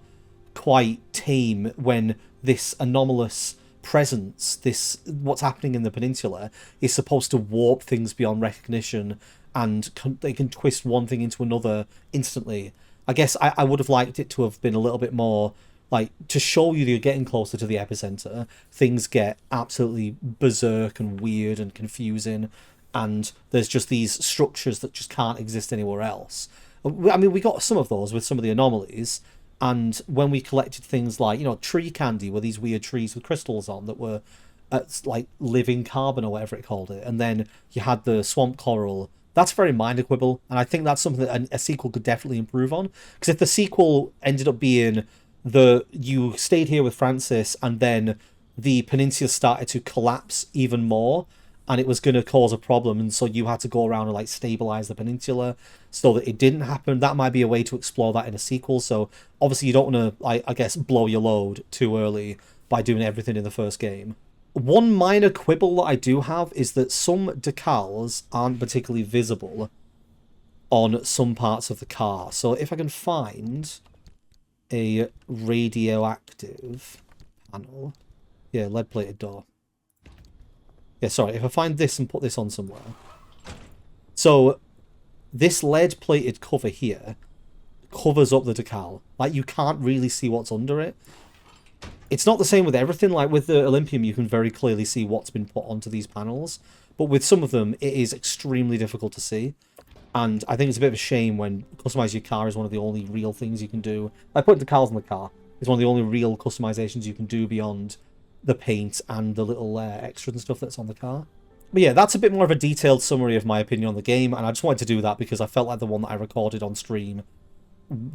quite tame when this anomalous presence, this what's happening in the peninsula, is supposed to warp things beyond recognition, and they can twist one thing into another instantly. I guess I would have liked it to have been a little bit more, like, to show you that you're getting closer to the epicenter, things get absolutely berserk and weird and confusing, and there's just these structures that just can't exist anywhere else. I mean, we got some of those with some of the anomalies, and when we collected things like, tree candy, were these weird trees with crystals on that were like living carbon or whatever it called it, and then you had the swamp coral. That's very mind quibble, and I think that's something that a sequel could definitely improve on. Because if the sequel ended up being you stayed here with Francis and then the peninsula started to collapse even more and it was going to cause a problem, and so you had to go around and like stabilize the peninsula so that it didn't happen, that might be a way to explore that in a sequel. So obviously you don't want to, I guess, blow your load too early by doing everything in the first game. One minor quibble that I do have is that some decals aren't particularly visible on some parts of the car. So if I can find a radioactive panel. Yeah, lead-plated door. Yeah, sorry, if I find this and put this on somewhere. So, this lead-plated cover here covers up the decal. Like, you can't really see what's under it. It's not the same with everything. Like, with the Olympium, you can very clearly see what's been put onto these panels. But with some of them, it is extremely difficult to see. And I think it's a bit of a shame when customize your car is one of the only real things you can do. Like putting decals on the car is one of the only real customizations you can do beyond the paint and the little extras and stuff that's on the car. But yeah, that's a bit more of a detailed summary of my opinion on the game, and I just wanted to do that because I felt like the one that I recorded on stream,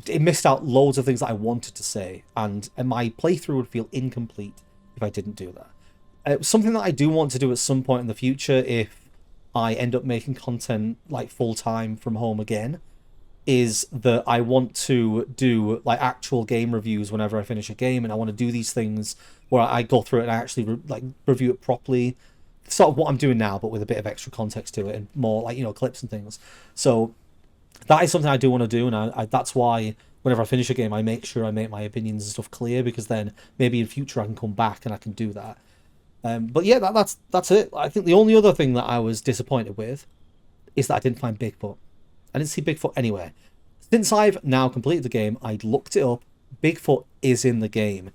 it missed out loads of things that I wanted to say, and my playthrough would feel incomplete if I didn't do that. Something that I do want to do at some point in the future, if I end up making content like full-time from home again, is that I want to do like actual game reviews whenever I finish a game, and I want to do these things where I go through it and I actually review it properly. Sort of what I'm doing now, but with a bit of extra context to it and more like, clips and things. So that is something I do want to do, and I that's why whenever I finish a game, I make sure I make my opinions and stuff clear, because then maybe in future I can come back and I can do that. But yeah, that's it. I think the only other thing that I was disappointed with is that I didn't find Bigfoot. I didn't see Bigfoot anywhere. Since I've now completed the game, I looked it up. Bigfoot is in the game.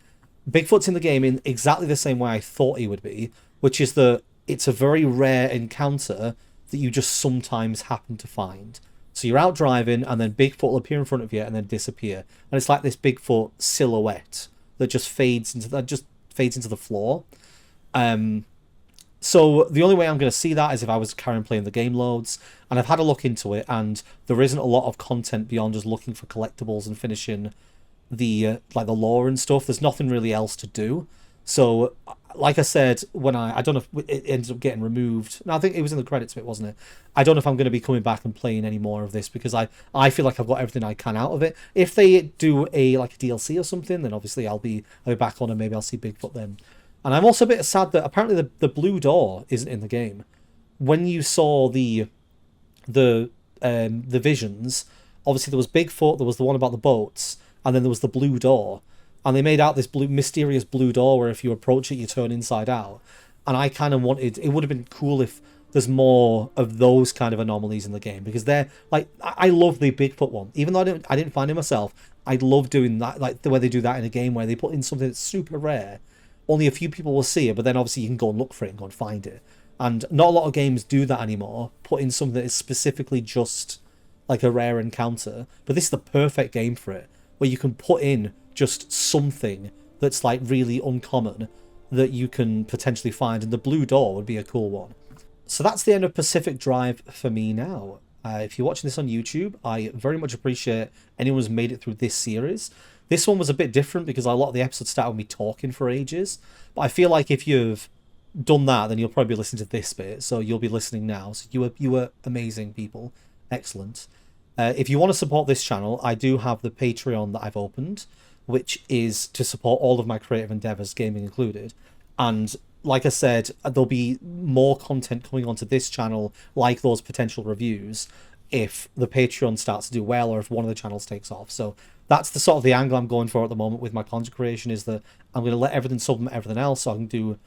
Bigfoot's in the game in exactly the same way I thought he would be, which is that it's a very rare encounter that you just sometimes happen to find. So you're out driving, and then Bigfoot will appear in front of you and then disappear. And it's like this Bigfoot silhouette that just fades into the floor. So the only way I'm going to see that is if I was carrying playing the game loads, and I've had a look into it, and there isn't a lot of content beyond just looking for collectibles and finishing the like the lore and stuff. There's nothing really else to do. So, like I said, when I don't know if it ends up getting removed. No, I think it was in the credits bit, wasn't it? I don't know if I'm going to be coming back and playing any more of this because I feel like I've got everything I can out of it. If they do a DLC or something, then obviously I'll be back on and maybe I'll see Bigfoot then. And I'm also a bit sad that apparently the blue door isn't in the game. When you saw the visions, obviously there was Bigfoot, there was the one about the boats, and then there was the blue door. And they made out this mysterious blue door where if you approach it, you turn inside out. And I kind of wanted... It would have been cool if there's more of those kind of anomalies in the game. Because they're... Like, I love the Bigfoot one. Even though I didn't find it myself, I love doing that. Like, the way they do that in a game where they put in something that's super rare. Only a few people will see it, but then obviously you can go and look for it and go and find it. And not a lot of games do that anymore. Put in something that is specifically just like a rare encounter. But this is the perfect game for it. Where you can put in just something that's like really uncommon that you can potentially find, and the blue door would be a cool one. So that's the end of Pacific Drive for me now. If you're watching this on YouTube, I very much appreciate anyone who's made it through this series. This one was a bit different because a lot of the episodes started with me talking for ages, but I feel like if you've done that, then you'll probably be listening to this bit, so you'll be listening now. So you were amazing people. Excellent. If you want to support this channel, I do have the Patreon that I've opened, which is to support all of my creative endeavors, gaming included. And like I said, there'll be more content coming onto this channel, like those potential reviews, if the Patreon starts to do well or if one of the channels takes off. So that's the sort of the angle I'm going for at the moment with my content creation, is that I'm going to let everything supplement everything else so I can do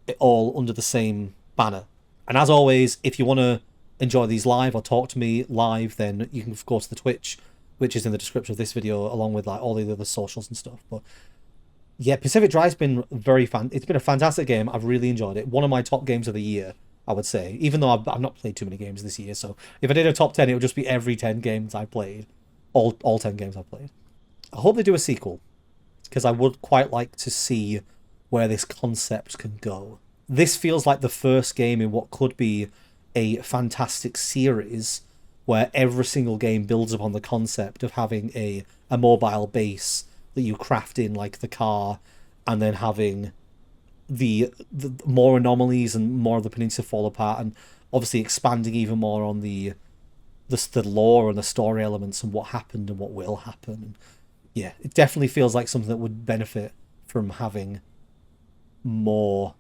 it all under the same banner. And as always, if you want to enjoy these live or talk to me live, then you can go to the Twitch, which is in the description of this video, along with like all the other socials and stuff. But yeah, Pacific Drive's been it's been a fantastic game. I've really enjoyed it. One of my top games of the year, I would say, even though I've not played too many games this year. So if I did a top 10, it would just be every 10 games I played, all 10 games I've played. I hope they do a sequel, because I would quite like to see where this concept can go. This feels like the first game in what could be a fantastic series where every single game builds upon the concept of having a mobile base that you craft in, like the car, and then having the more anomalies and more of the peninsula fall apart, and obviously expanding even more on the lore and the story elements and what happened and what will happen. And yeah, it definitely feels like something that would benefit from having more